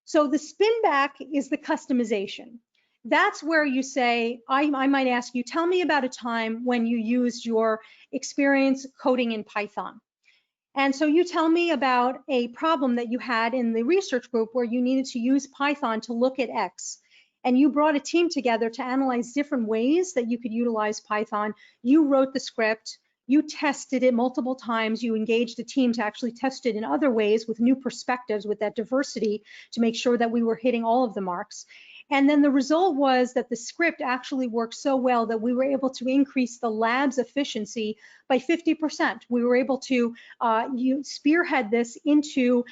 So the spin back is the customization. That's where you say, I might ask you, tell me about a time when you used your experience coding in Python. And so you tell me about a problem that you had in the research group where you needed to use Python to look at X. And you brought a team together to analyze different ways that you could utilize Python. You wrote the script. You tested it multiple times. You engaged a team to actually test it in other ways with new perspectives, with that diversity, to make sure that we were hitting all of the marks. And then the result was that the script actually worked so well that we were able to increase the lab's efficiency by 50%. We were able to spearhead this into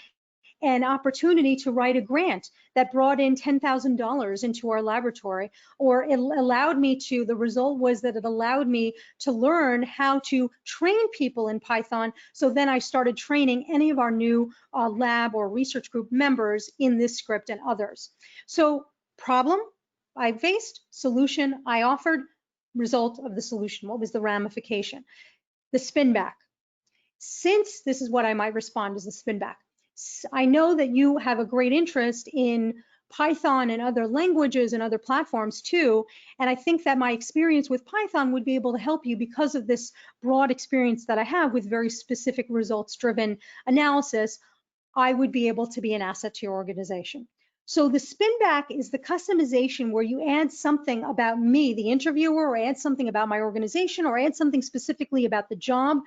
an opportunity to write a grant that brought in $10,000 into our laboratory, or it allowed me to, the result was that it allowed me to learn how to train people in Python. So then I started training any of our new lab or research group members in this script and others. So problem I faced, solution I offered, result of the solution. What was the ramification? The spin back. Since this is what I might respond as the spin back. I know that you have a great interest in Python and other languages and other platforms too, and I think that my experience with Python would be able to help you because of this broad experience that I have with very specific results-driven analysis. I would be able to be an asset to your organization. So the spin back is the customization where you add something about me, the interviewer, or add something about my organization, or add something specifically about the job.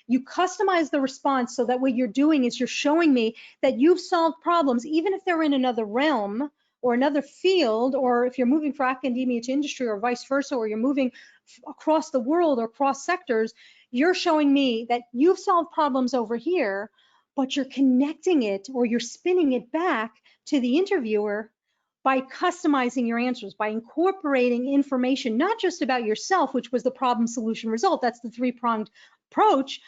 You customize the response so that what you're doing is you're showing me that you've solved problems, even if they're in another realm or another field, or if you're moving from academia to industry or vice versa, or you're moving across the world or across sectors, you're showing me that you've solved problems over here, but you're connecting it or you're spinning it back to the interviewer by customizing your answers, by incorporating information, not just about yourself, which was the problem solution result, that's the 3-pronged approach,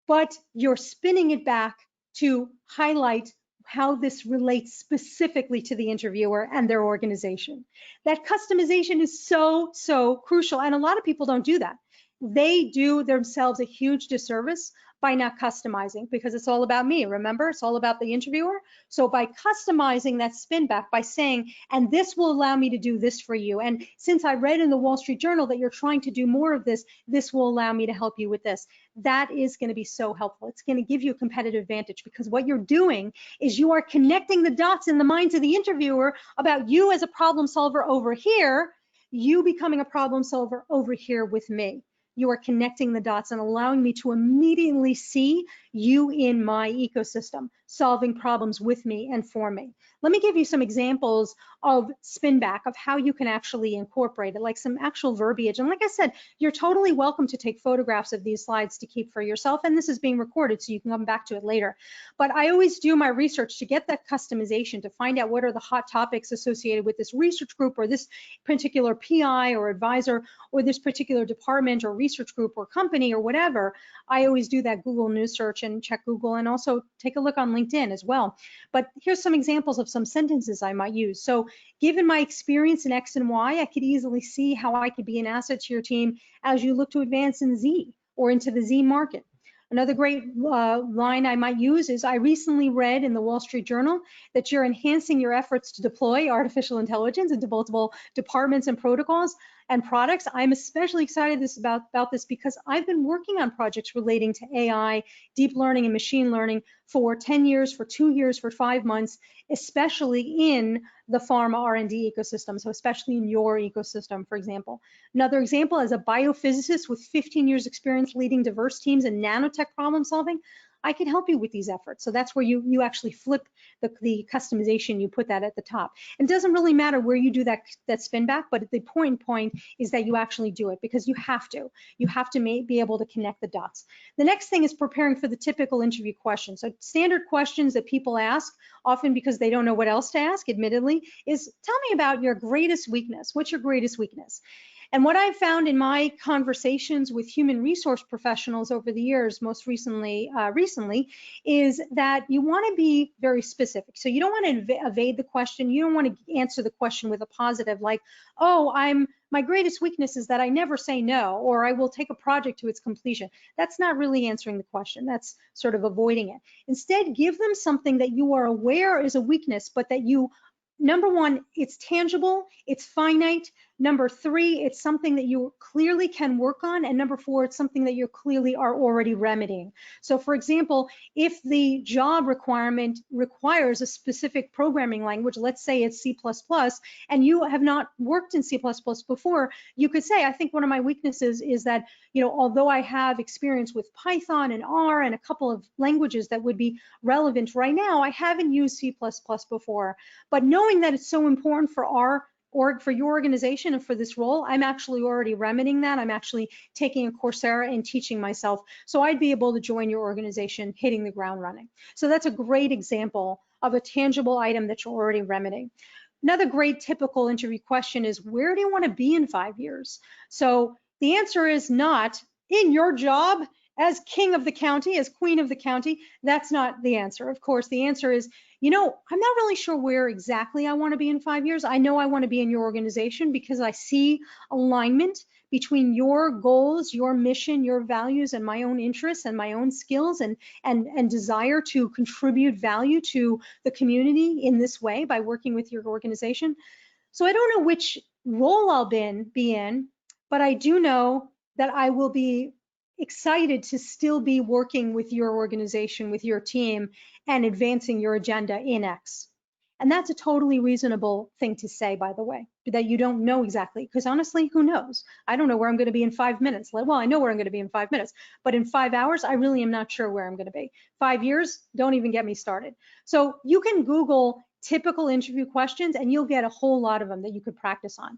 but you're spinning it back to highlight how this relates specifically to the interviewer and their organization. That customization is so, so crucial, and a lot of people don't do that. They do themselves a huge disservice by not customizing, because it's all about me, remember? It's all about the interviewer. So by customizing that spin back, by saying, and this will allow me to do this for you, and since I read in the Wall Street Journal that you're trying to do more of this, this will allow me to help you with this. That is going to be so helpful. It's going to give you a competitive advantage, because what you're doing is you are connecting the dots in the minds of the interviewer about you as a problem solver over here, you becoming a problem solver over here with me. You are connecting the dots and allowing me to immediately see you in my ecosystem, solving problems with me and for me. Let me give you some examples of spin back, of how you can actually incorporate it, like some actual verbiage. And like I said, you're totally welcome to take photographs of these slides to keep for yourself. And this is being recorded, so you can come back to it later. But I always do my research to get that customization, to find out what are the hot topics associated with this research group or this particular PI or advisor or this particular department or research group or company or whatever. I always do that Google News search and check Google, and also take a look on LinkedIn as well. But here's some examples of some sentences I might use. So given my experience in X and Y, I could easily see how I could be an asset to your team as you look to advance in Z or into the Z market. Another great line I might use is, I recently read in the Wall Street Journal that you're enhancing your efforts to deploy artificial intelligence into multiple departments and protocols and products. I'm especially excited about this because I've been working on projects relating to AI, deep learning, and machine learning for 10 years, for 2 years, for 5 months, especially in the pharma R&D ecosystem, so especially in your ecosystem, for example. Another example, as a biophysicist with 15 years experience leading diverse teams in nanotech problem solving, I can help you with these efforts. So that's where you actually flip the customization, you put that at the top. And it doesn't really matter where you do that spin back, but the point is that you actually do it, because you have to. You have to be able to connect the dots. The next thing is preparing for the typical interview questions. So standard questions that people ask, often because they don't know what else to ask, admittedly, is, tell me about your greatest weakness. What's your greatest weakness? And what I've found in my conversations with human resource professionals over the years, most recently, is that you want to be very specific. So you don't want to evade the question. You don't want to answer the question with a positive, like, oh, my greatest weakness is that I never say no, or I will take a project to its completion. That's not really answering the question. That's sort of avoiding it. Instead, give them something that you are aware is a weakness, but that you, number one, it's tangible, it's finite. Number three, it's something that you clearly can work on. And number four, it's something that you clearly are already remedying. So for example, if the job requirement requires a specific programming language, let's say it's C++, and you have not worked in C++ before, you could say, I think one of my weaknesses is that, although I have experience with Python and R and a couple of languages that would be relevant right now, I haven't used C++ before. But knowing that it's so important for your organization and for this role, I'm actually already remedying that. I'm actually taking a Coursera and teaching myself, so I'd be able to join your organization hitting the ground running. So that's a great example of a tangible item that you're already remedying. Another great typical interview question is, where do you want to be in 5 years? So the answer is not in your job as king of the county, as queen of the county. That's not the answer. Of course, the answer is, I'm not really sure where exactly I want to be in 5 years. I know I want to be in your organization because I see alignment between your goals, your mission, your values, and my own interests and my own skills and desire to contribute value to the community in this way by working with your organization. So I don't know which role I'll be in, but I do know that I will be excited to still be working with your organization, with your team, and advancing your agenda in X. And that's a totally reasonable thing to say, by the way, that you don't know exactly, because honestly, who knows? I don't know where I'm going to be in 5 minutes. Well, I know where I'm going to be in 5 minutes, but in 5 hours, I really am not sure where I'm going to be. 5 years, don't even get me started. So you can Google typical interview questions and you'll get a whole lot of them that you could practice on.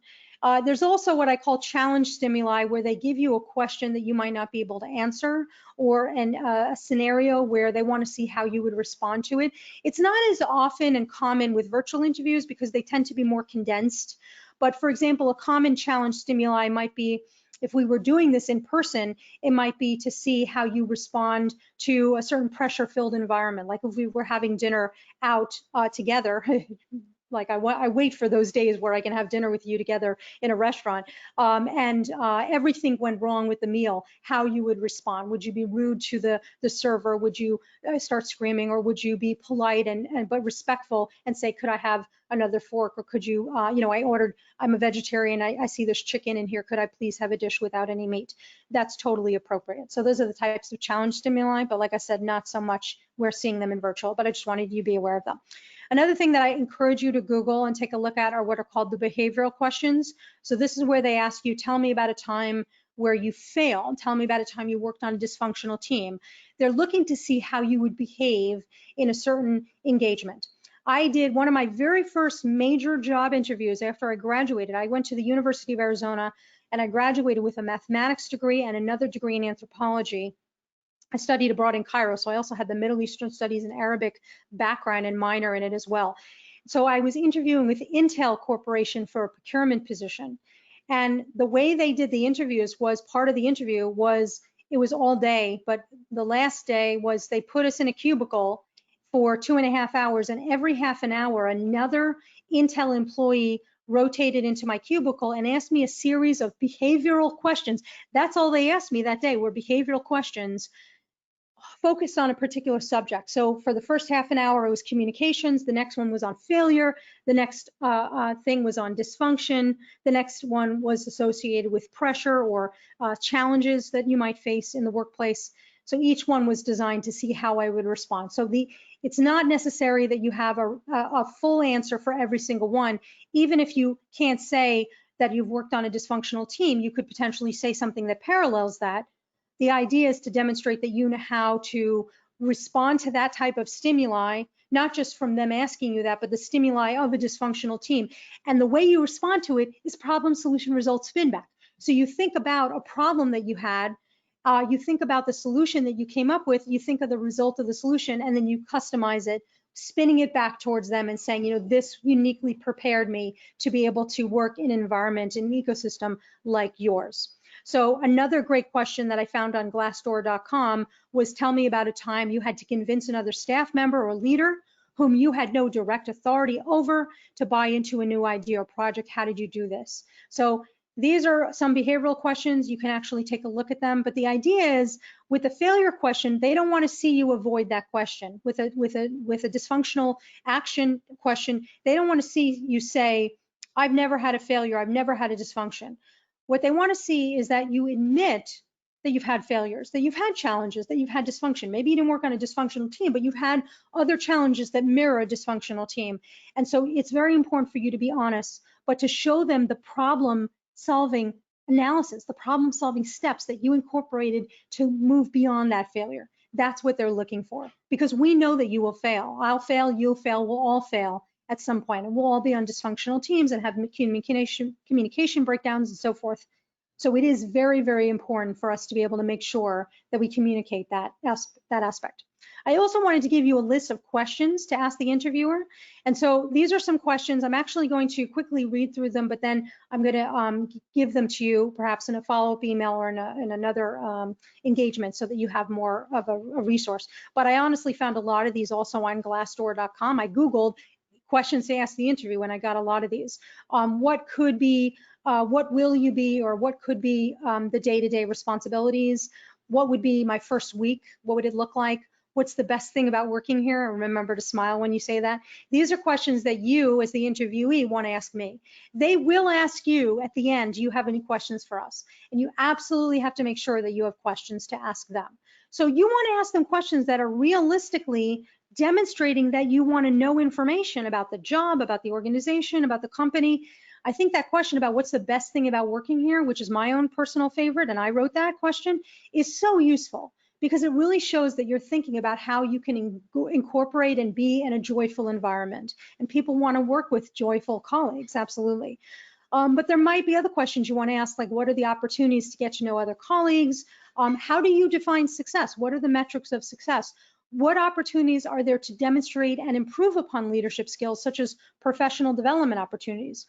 There's also what I call challenge stimuli, where they give you a question that you might not be able to answer, or a scenario where they want to see how you would respond to it. It's not as often and common with virtual interviews because they tend to be more condensed. But for example, a common challenge stimuli might be, if we were doing this in person, it might be to see how you respond to a certain pressure-filled environment. Like if we were having dinner out together, like I wait for those days where I can have dinner with you together in a restaurant, and everything went wrong with the meal, how you would respond. Would you be rude to the server? Would you start screaming, or would you be polite but respectful and say, could I have another fork? Or could you, I'm a vegetarian, I see this chicken in here, could I please have a dish without any meat? That's totally appropriate. So those are the types of challenge stimuli, but like I said, not so much we're seeing them in virtual, but I just wanted you to be aware of them. Another thing that I encourage you to Google and take a look at are what are called the behavioral questions. So this is where they ask you, tell me about a time where you failed. Tell me about a time you worked on a dysfunctional team. They're looking to see how you would behave in a certain engagement. I did one of my very first major job interviews after I graduated. I went to the University of Arizona and I graduated with a mathematics degree and another degree in anthropology. I studied abroad in Cairo, so I also had the Middle Eastern Studies and Arabic background and minor in it as well. So I was interviewing with Intel Corporation for a procurement position. And the way they did the interviews was, part of the interview was, it was all day, but the last day was they put us in a cubicle for 2.5 hours, and every half an hour, another Intel employee rotated into my cubicle and asked me a series of behavioral questions. That's all they asked me that day, were behavioral questions. focused on a particular subject. So for the first half an hour, it was communications. The next one was on failure. The next thing was on dysfunction. The next one was associated with pressure or challenges that you might face in the workplace. So each one was designed to see how I would respond. So it's not necessary that you have a full answer for every single one. Even if you can't say that you've worked on a dysfunctional team, you could potentially say something that parallels that. The idea is to demonstrate that you know how to respond to that type of stimuli, not just from them asking you that, but the stimuli of a dysfunctional team. And the way you respond to it is problem, solution, results, feedback. So you think about a problem that you had, you think about the solution that you came up with, you think of the result of the solution, and then you customize it, spinning it back towards them and saying, you know, this uniquely prepared me to be able to work in an environment, an ecosystem like yours. So another great question that I found on Glassdoor.com was, tell me about a time you had to convince another staff member or leader whom you had no direct authority over to buy into a new idea or project. How did you do this? So these are some behavioral questions. You can actually take a look at them. But the idea is, with the failure question, they don't want to see you avoid that question. With a dysfunctional action question, they don't want to see you say, I've never had a failure, I've never had a dysfunction. What they want to see is that you admit that you've had failures, that you've had challenges, that you've had dysfunction. Maybe you didn't work on a dysfunctional team, but you've had other challenges that mirror a dysfunctional team. And so it's very important for you to be honest, but to show them the problem solving analysis, the problem solving steps that you incorporated to move beyond that failure. That's what they're looking for, because we know that you will fail. I'll fail, you'll fail, we'll all fail at some point, and we'll all be on dysfunctional teams and have communication breakdowns and so forth. So it is very, very important for us to be able to make sure that we communicate that aspect. I also wanted to give you a list of questions to ask the interviewer. And so these are some questions. I'm actually going to quickly read through them, but then I'm going to give them to you perhaps in a follow-up email or in another engagement so that you have more of a resource. But I honestly found a lot of these also on Glassdoor.com. I Googled questions to ask the interview and I got a lot of these. What could be, what will you be, or what could be the day-to-day responsibilities? What would be my first week? What would it look like? What's the best thing about working here? And remember to smile when you say that. These are questions that you, as the interviewee, want to ask me. They will ask you at the end, do you have any questions for us? And you absolutely have to make sure that you have questions to ask them. So you want to ask them questions that are realistically demonstrating that you want to know information about the job, about the organization, about the company. I think that question about what's the best thing about working here, which is my own personal favorite, and I wrote that question, is so useful because it really shows that you're thinking about how you can incorporate and be in a joyful environment. And people want to work with joyful colleagues, absolutely. But there might be other questions you want to ask, like what are the opportunities to get to know other colleagues? How do you define success? What are the metrics of success? What opportunities are there to demonstrate and improve upon leadership skills, such as professional development opportunities?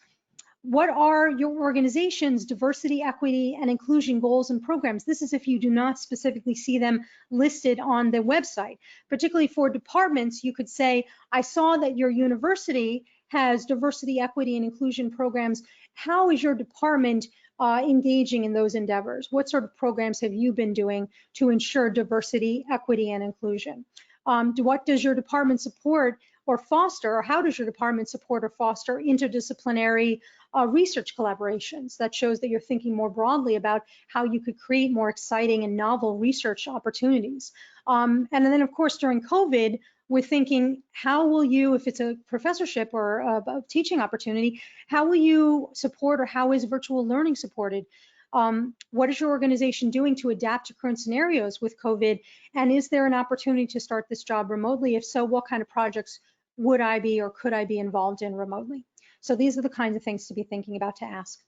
What are your organization's diversity, equity, and inclusion goals and programs? This is if you do not specifically see them listed on the website. Particularly for departments, you could say, I saw that your university has diversity, equity, and inclusion programs. How is your department engaging in those endeavors? What sort of programs have you been doing to ensure diversity, equity, and inclusion? What does your department support or foster, or how does your department support or foster interdisciplinary research collaborations? That shows that you're thinking more broadly about how you could create more exciting and novel research opportunities. And then, of course, during COVID, we're thinking, how will you, if it's a professorship or a teaching opportunity, how will you support, or how is virtual learning supported? What is your organization doing to adapt to current scenarios with COVID? And is there an opportunity to start this job remotely? If so, what kind of projects would I be or could I be involved in remotely? So these are the kinds of things to be thinking about to ask.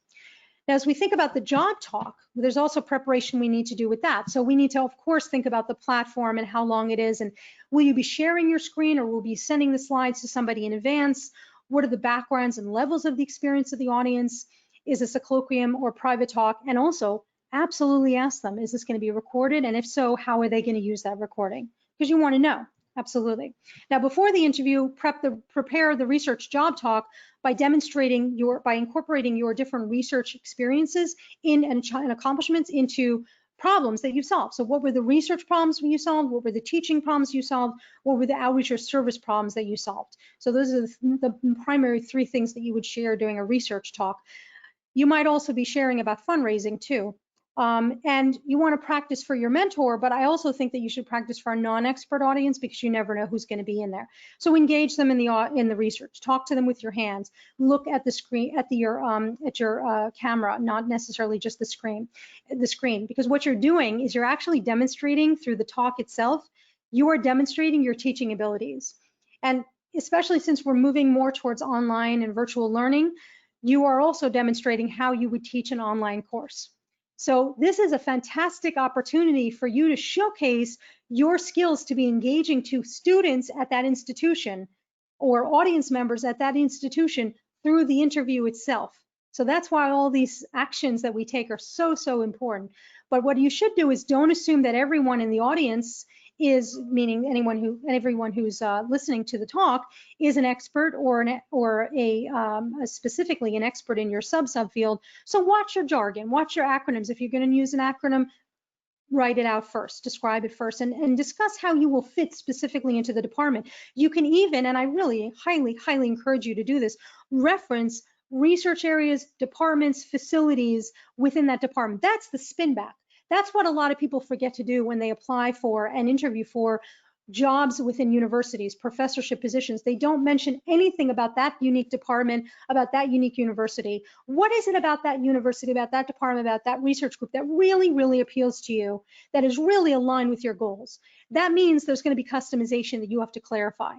Now, as we think about the job talk, there's also preparation we need to do with that. So we need to, of course, think about the platform and how long it is, and will you be sharing your screen, or will you be sending the slides to somebody in advance? What are the backgrounds and levels of the experience of the audience? Is this a colloquium or private talk? And also, absolutely ask them, is this going to be recorded? And if so, how are they going to use that recording? Because you want to know. Absolutely. Now, before the interview, prepare the research job talk by incorporating your different research experiences and accomplishments into problems that you solved. So what were the research problems you solved? What were the teaching problems you solved? What were the outreach or service problems that you solved? So those are the primary three things that you would share during a research talk. You might also be sharing about fundraising too. And you want to practice for your mentor, but I also think that you should practice for a non-expert audience because you never know who's going to be in there. So engage them in the research. Talk to them with your hands. Look at the screen, at your camera, not necessarily just the screen, because what you're doing is you're actually demonstrating through the talk itself. You are demonstrating your teaching abilities, and especially since we're moving more towards online and virtual learning, you are also demonstrating how you would teach an online course. So this is a fantastic opportunity for you to showcase your skills to be engaging to students at that institution or audience members at that institution through the interview itself. So that's why all these actions that we take are so, so important. But what you should do is don't assume that everyone in the audience is, meaning everyone who's listening to the talk, is an expert or specifically an expert in your subfield. So watch your jargon, watch your acronyms. If you're going to use an acronym, write it out first, describe it first, and discuss how you will fit specifically into the department. You can even, and I really highly encourage you to do this, reference research areas, departments, facilities within that department. That's the spin back. That's what a lot of people forget to do when they apply for and interview for jobs within universities, professorship positions. They don't mention anything about that unique department, about that unique university. What is it about that university, about that department, about that research group that really appeals to you, that is really aligned with your goals? That means there's going to be customization that you have to clarify.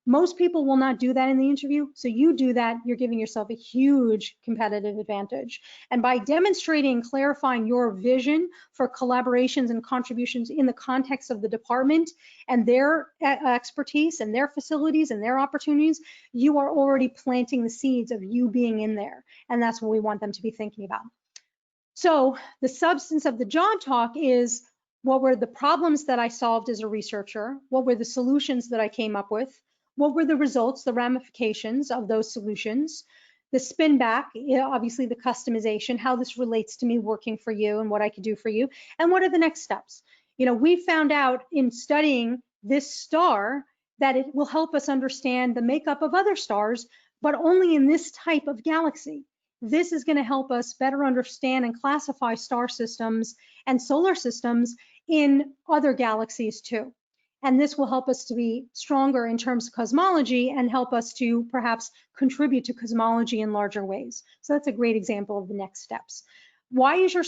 Most people will not do that in the interview, so you do that, you're giving yourself a huge competitive advantage. And by demonstrating and clarifying your vision for collaborations and contributions in the context of the department and their expertise and their facilities and their opportunities, you are already planting the seeds of you being in there. And that's what we want them to be thinking about. So the substance of the job talk is, what were the problems that I solved as a researcher? What were the solutions that I came up with? What were the results, the ramifications of those solutions? The spin back, obviously the customization, how this relates to me working for you and what I could do for you, and what are the next steps? We found out in studying this star that it will help us understand the makeup of other stars, but only in this type of galaxy. This is going to help us better understand and classify star systems and solar systems in other galaxies too. And this will help us to be stronger in terms of cosmology and help us to perhaps contribute to cosmology in larger ways. So that's a great example of the next steps. Why is your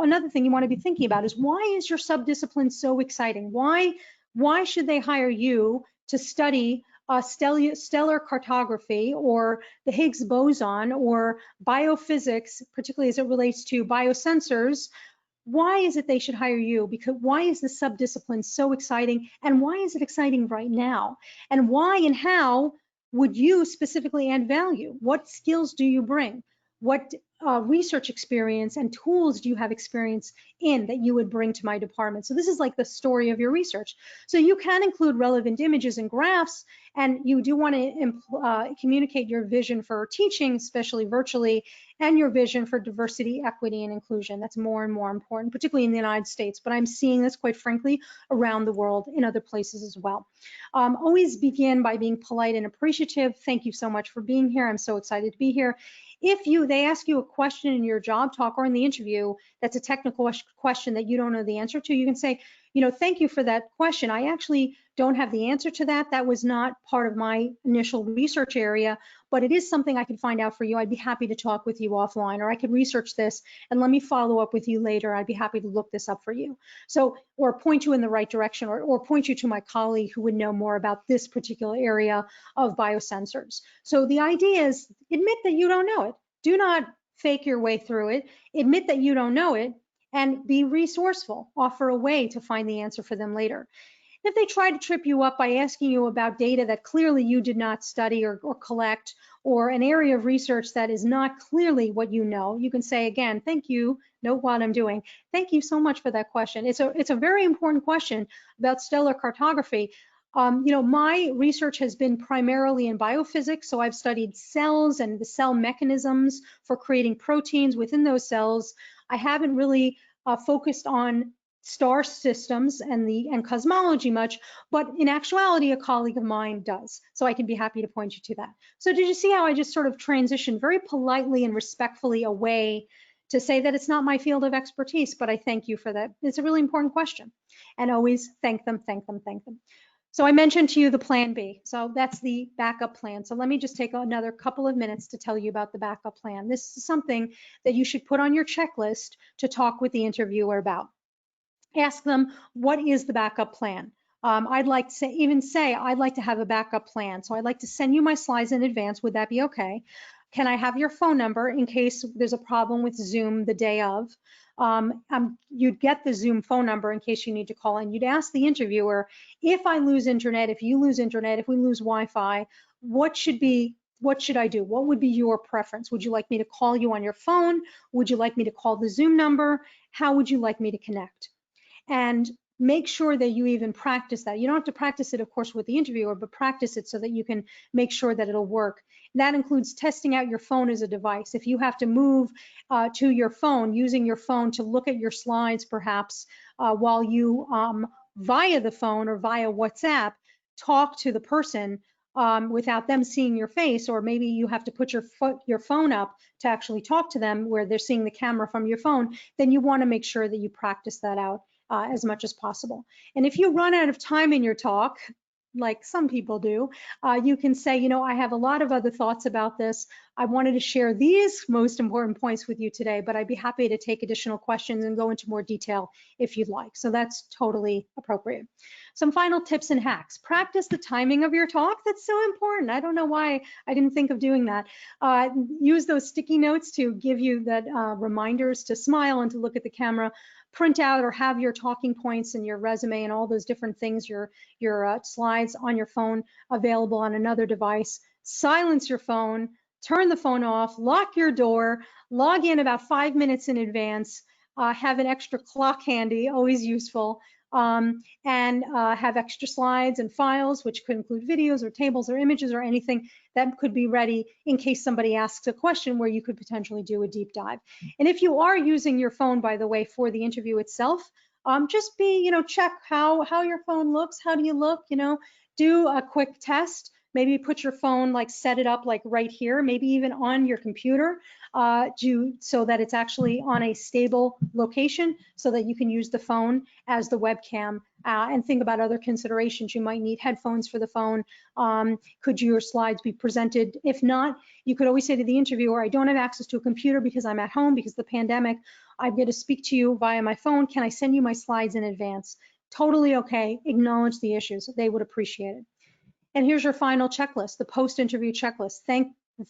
another thing you want to be thinking about is, why is your subdiscipline so exciting? Why should they hire you to study stellar cartography or the Higgs boson or biophysics, particularly as it relates to biosensors? Why is it they should hire you? Because why is the subdiscipline so exciting, and why is it exciting right now? And why and how would you specifically add value? What skills do you bring? What research experience and tools do you have experience in that you would bring to my department? So this is like the story of your research. So you can include relevant images and graphs, and you do want to communicate your vision for teaching, especially virtually, and your vision for diversity, equity, and inclusion. That's more and more important, particularly in the United States, but I'm seeing this, quite frankly, around the world in other places as well. Always begin by being polite and appreciative. Thank you so much for being here. I'm so excited to be here. If they ask you a question in your job talk or in the interview that's a technical question that you don't know the answer to, you can say, thank you for that question. I actually don't have the answer to that. That was not part of my initial research area, but it is something I can find out for you. I'd be happy to talk with you offline, or I could research this and let me follow up with you later. I'd be happy to look this up for you. So, or point you in the right direction, or point you to my colleague who would know more about this particular area of biosensors. So the idea is, admit that you don't know it. Do not fake your way through it. Admit that you don't know it, and be resourceful. Offer a way to find the answer for them later. If they try to trip you up by asking you about data that clearly you did not study or collect, or an area of research that is not clearly what you know, you can say, again, thank you, know what I'm doing. Thank you so much for that question. It's a very important question about stellar cartography. My research has been primarily in biophysics, so I've studied cells and the cell mechanisms for creating proteins within those cells. I haven't really focused on star systems and cosmology much, but in actuality, a colleague of mine does. So I can be happy to point you to that. So did you see how I just sort of transitioned very politely and respectfully away to say that it's not my field of expertise, but I thank you for that. It's a really important question. And always thank them, thank them, thank them. So I mentioned to you the plan B. So that's the backup plan. So let me just take another couple of minutes to tell you about the backup plan. This is something that you should put on your checklist to talk with the interviewer about. Ask them, what is the backup plan? I'd like to even say, I'd like to have a backup plan. So I'd like to send you my slides in advance. Would that be okay? Can I have your phone number in case there's a problem with Zoom the day of? You'd get the Zoom phone number in case you need to call in. You'd ask the interviewer, if I lose internet, if you lose internet, if we lose Wi-Fi, what should I do? What would be your preference? Would you like me to call you on your phone? Would you like me to call the Zoom number? How would you like me to connect? And make sure that you even practice that. You don't have to practice it, of course, with the interviewer, but practice it so that you can make sure that it'll work. That includes testing out your phone as a device. If you have to move to your phone, using your phone to look at your slides, perhaps, while you, via the phone or via WhatsApp, talk to the person without them seeing your face, or maybe you have to put your phone up to actually talk to them where they're seeing the camera from your phone, then you want to make sure that you practice that out as much as possible. And if you run out of time in your talk, like some people do, you can say, you know, I have a lot of other thoughts about this. I wanted to share these most important points with you today, but I'd be happy to take additional questions and go into more detail if you'd like. So that's totally appropriate. Some final tips and hacks. Practice the timing of your talk. That's so important. I don't know why I didn't think of doing that. Use those sticky notes to give you that reminders to smile and to look at the camera. Print out or have your talking points and your resume and all those different things, your slides on your phone available on another device. Silence your phone, turn the phone off, lock your door, log in about 5 minutes in advance, have an extra clock handy, always useful, and have extra slides and files, which could include videos or tables or images or anything that could be ready in case somebody asks a question where you could potentially do a deep dive. And if you are using your phone, by the way, for the interview itself, just check how your phone looks. How do you look? Do a quick test. Maybe put your phone, set it up right here, maybe even on your computer, so that it's actually on a stable location so that you can use the phone as the webcam, and think about other considerations. You might need headphones for the phone. Could your slides be presented? If not, you could always say to the interviewer, I don't have access to a computer because I'm at home because of the pandemic. I'm going to speak to you via my phone. Can I send you my slides in advance? Totally okay. Acknowledge the issues. They would appreciate it. And here's your final checklist, the post-interview checklist.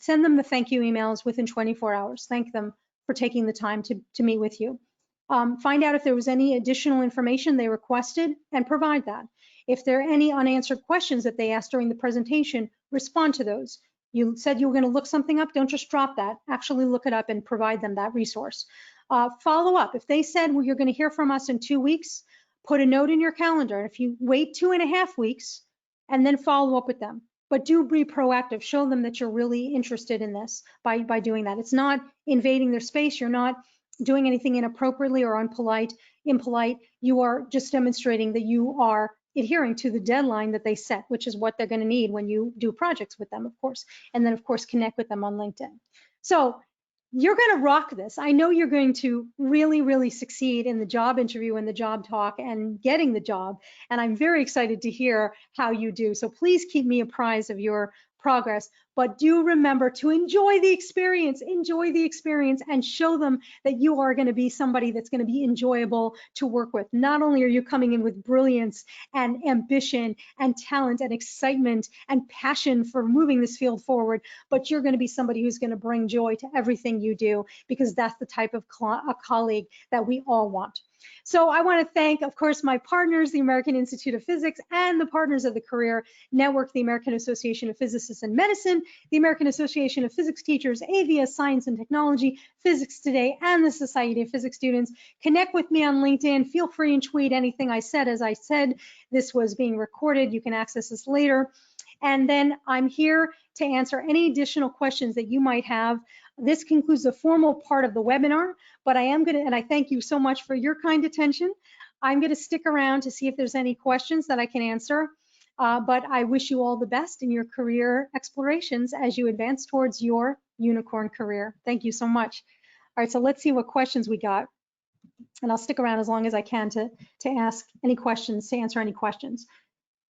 Send them the thank you emails within 24 hours. Thank them for taking the time to meet with you. Find out if there was any additional information they requested and provide that. If there are any unanswered questions that they asked during the presentation, respond to those. You said you were going to look something up, don't just drop that. Actually look it up and provide them that resource. Follow up. If they said, well, you're going to hear from us in 2 weeks, put a note in your calendar. If you wait 2.5 weeks, and then follow up with them. But do be proactive. Show them that you're really interested in this by doing that. It's not invading their space. You're not doing anything inappropriately or impolite. You are just demonstrating that you are adhering to the deadline that they set, which is what they're going to need when you do projects with them, of course. And then, of course, connect with them on LinkedIn. So you're going to rock this. I know you're going to really, really succeed in the job interview and the job talk and getting the job. And I'm very excited to hear how you do. So please keep me apprised of your progress, but do remember to enjoy the experience and show them that you are going to be somebody that's going to be enjoyable to work with. Not only are you coming in with brilliance and ambition and talent and excitement and passion for moving this field forward, but you're going to be somebody who's going to bring joy to everything you do, because that's the type of a colleague that we all want. So I want to thank, of course, my partners, the American Institute of Physics, and the partners of the Career Network, the American Association of Physicists in Medicine, the American Association of Physics Teachers, AVS Science and Technology, Physics Today, and the Society of Physics Students. Connect with me on LinkedIn. Feel free and tweet anything I said. As I said, this was being recorded. You can access this later. And then I'm here to answer any additional questions that you might have. this concludes the formal part of the webinar, but I am going to, and I thank you so much for your kind attention. I'm going to stick around to see if there's any questions that I can answer. But I wish you all the best in your career explorations as you advance towards your unicorn career. Thank you so much. All right, so let's see what questions we got. And I'll stick around as long as I can to ask any questions, to answer any questions.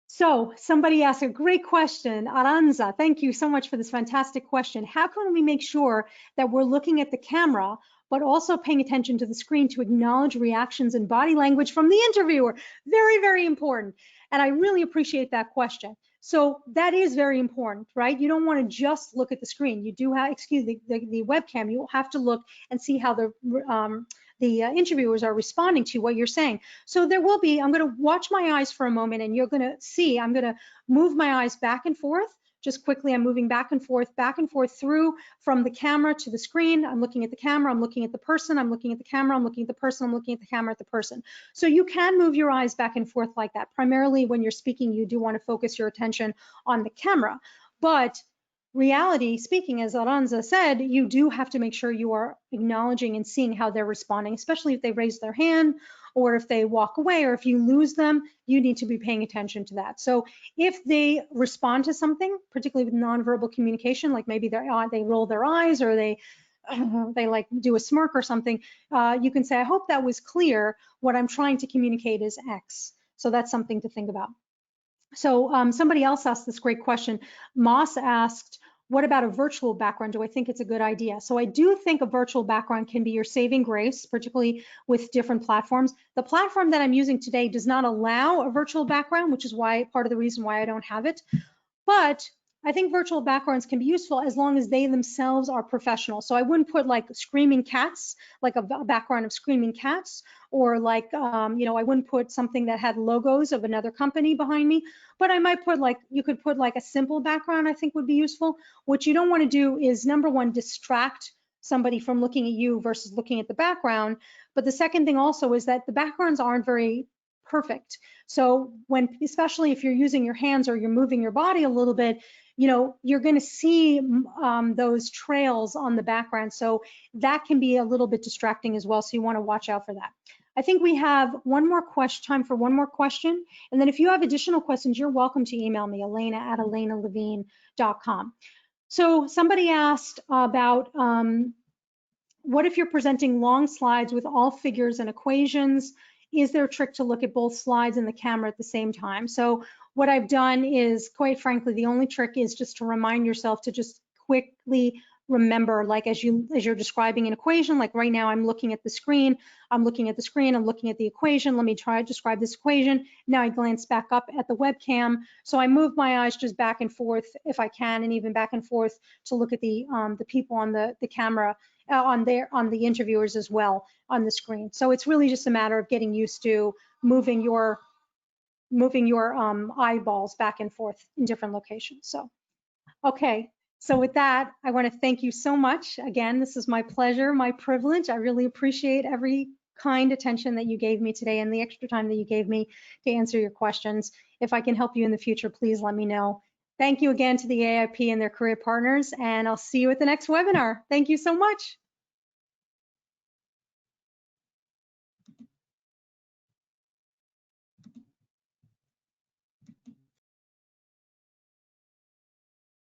So somebody asked a great question, Aranza, thank you so much for this fantastic question. How can we make sure that we're looking at the camera, but also paying attention to the screen to acknowledge reactions and body language from the interviewer? Very, very important. And I really appreciate that question. So that is very important, right? You don't want to just look at the screen. You do have, the webcam, you have to look and see how the interviewers are responding to what you're saying. So there will be, I'm going to watch my eyes for a moment, and you're going to see, I'm going to move my eyes back and forth. Just quickly, I'm moving back and forth through from the camera to the screen. I'm looking at the camera, I'm looking at the person, I'm looking at the camera, I'm looking at the person, I'm looking at the camera, at the person. So you can move your eyes back and forth like that. Primarily when you're speaking, you do want to focus your attention on the camera. But reality speaking, as Aranza said, you do have to make sure you are acknowledging and seeing how they're responding, especially if they raise their hand or if they walk away or if you lose them, you need to be paying attention to that. So if they respond to something, particularly with nonverbal communication, like maybe they roll their eyes or they like do a smirk or something, you can say, I hope that was clear. What I'm trying to communicate is X. So that's something to think about. So somebody else asked this great question. Moss asked, what about a virtual background? Do I think it's a good idea? So I do think a virtual background can be your saving grace, particularly with different platforms. The platform that I'm using today does not allow a virtual background, which is why part of the reason why I don't have it. But I think virtual backgrounds can be useful as long as they themselves are professional. So I wouldn't put like screaming cats, like a background of screaming cats, or like, I wouldn't put something that had logos of another company behind me, but I might put like, you could put like a simple background I think would be useful. What you don't want to do is, number one, distract somebody from looking at you versus looking at the background. But the second thing also is that the backgrounds aren't very perfect. So especially if you're using your hands or you're moving your body a little bit, you're going to see those trails on the background. So that can be a little bit distracting as well. So you want to watch out for that. I think we have time for one more question. And then if you have additional questions, you're welcome to email me, alaina@alainalevine.com. So somebody asked about what if you're presenting long slides with all figures and equations? Is there a trick to look at both slides and the camera at the same time? So what I've done is, quite frankly, the only trick is just to remind yourself to just quickly remember, like as you're describing an equation, like right now I'm looking at the screen, I'm looking at the equation, let me try to describe this equation. Now I glance back up at the webcam. So I move my eyes just back and forth if I can, and even back and forth to look at the people on the camera, on the interviewers as well on the screen. So it's really just a matter of getting used to moving your eyeballs back and forth in different locations. So, okay. So with that, I want to thank you so much. Again, this is my pleasure, my privilege. I really appreciate every kind attention that you gave me today and the extra time that you gave me to answer your questions. If I can help you in the future, please let me know. Thank you again to the AIP and their career partners, and I'll see you at the next webinar. Thank you so much.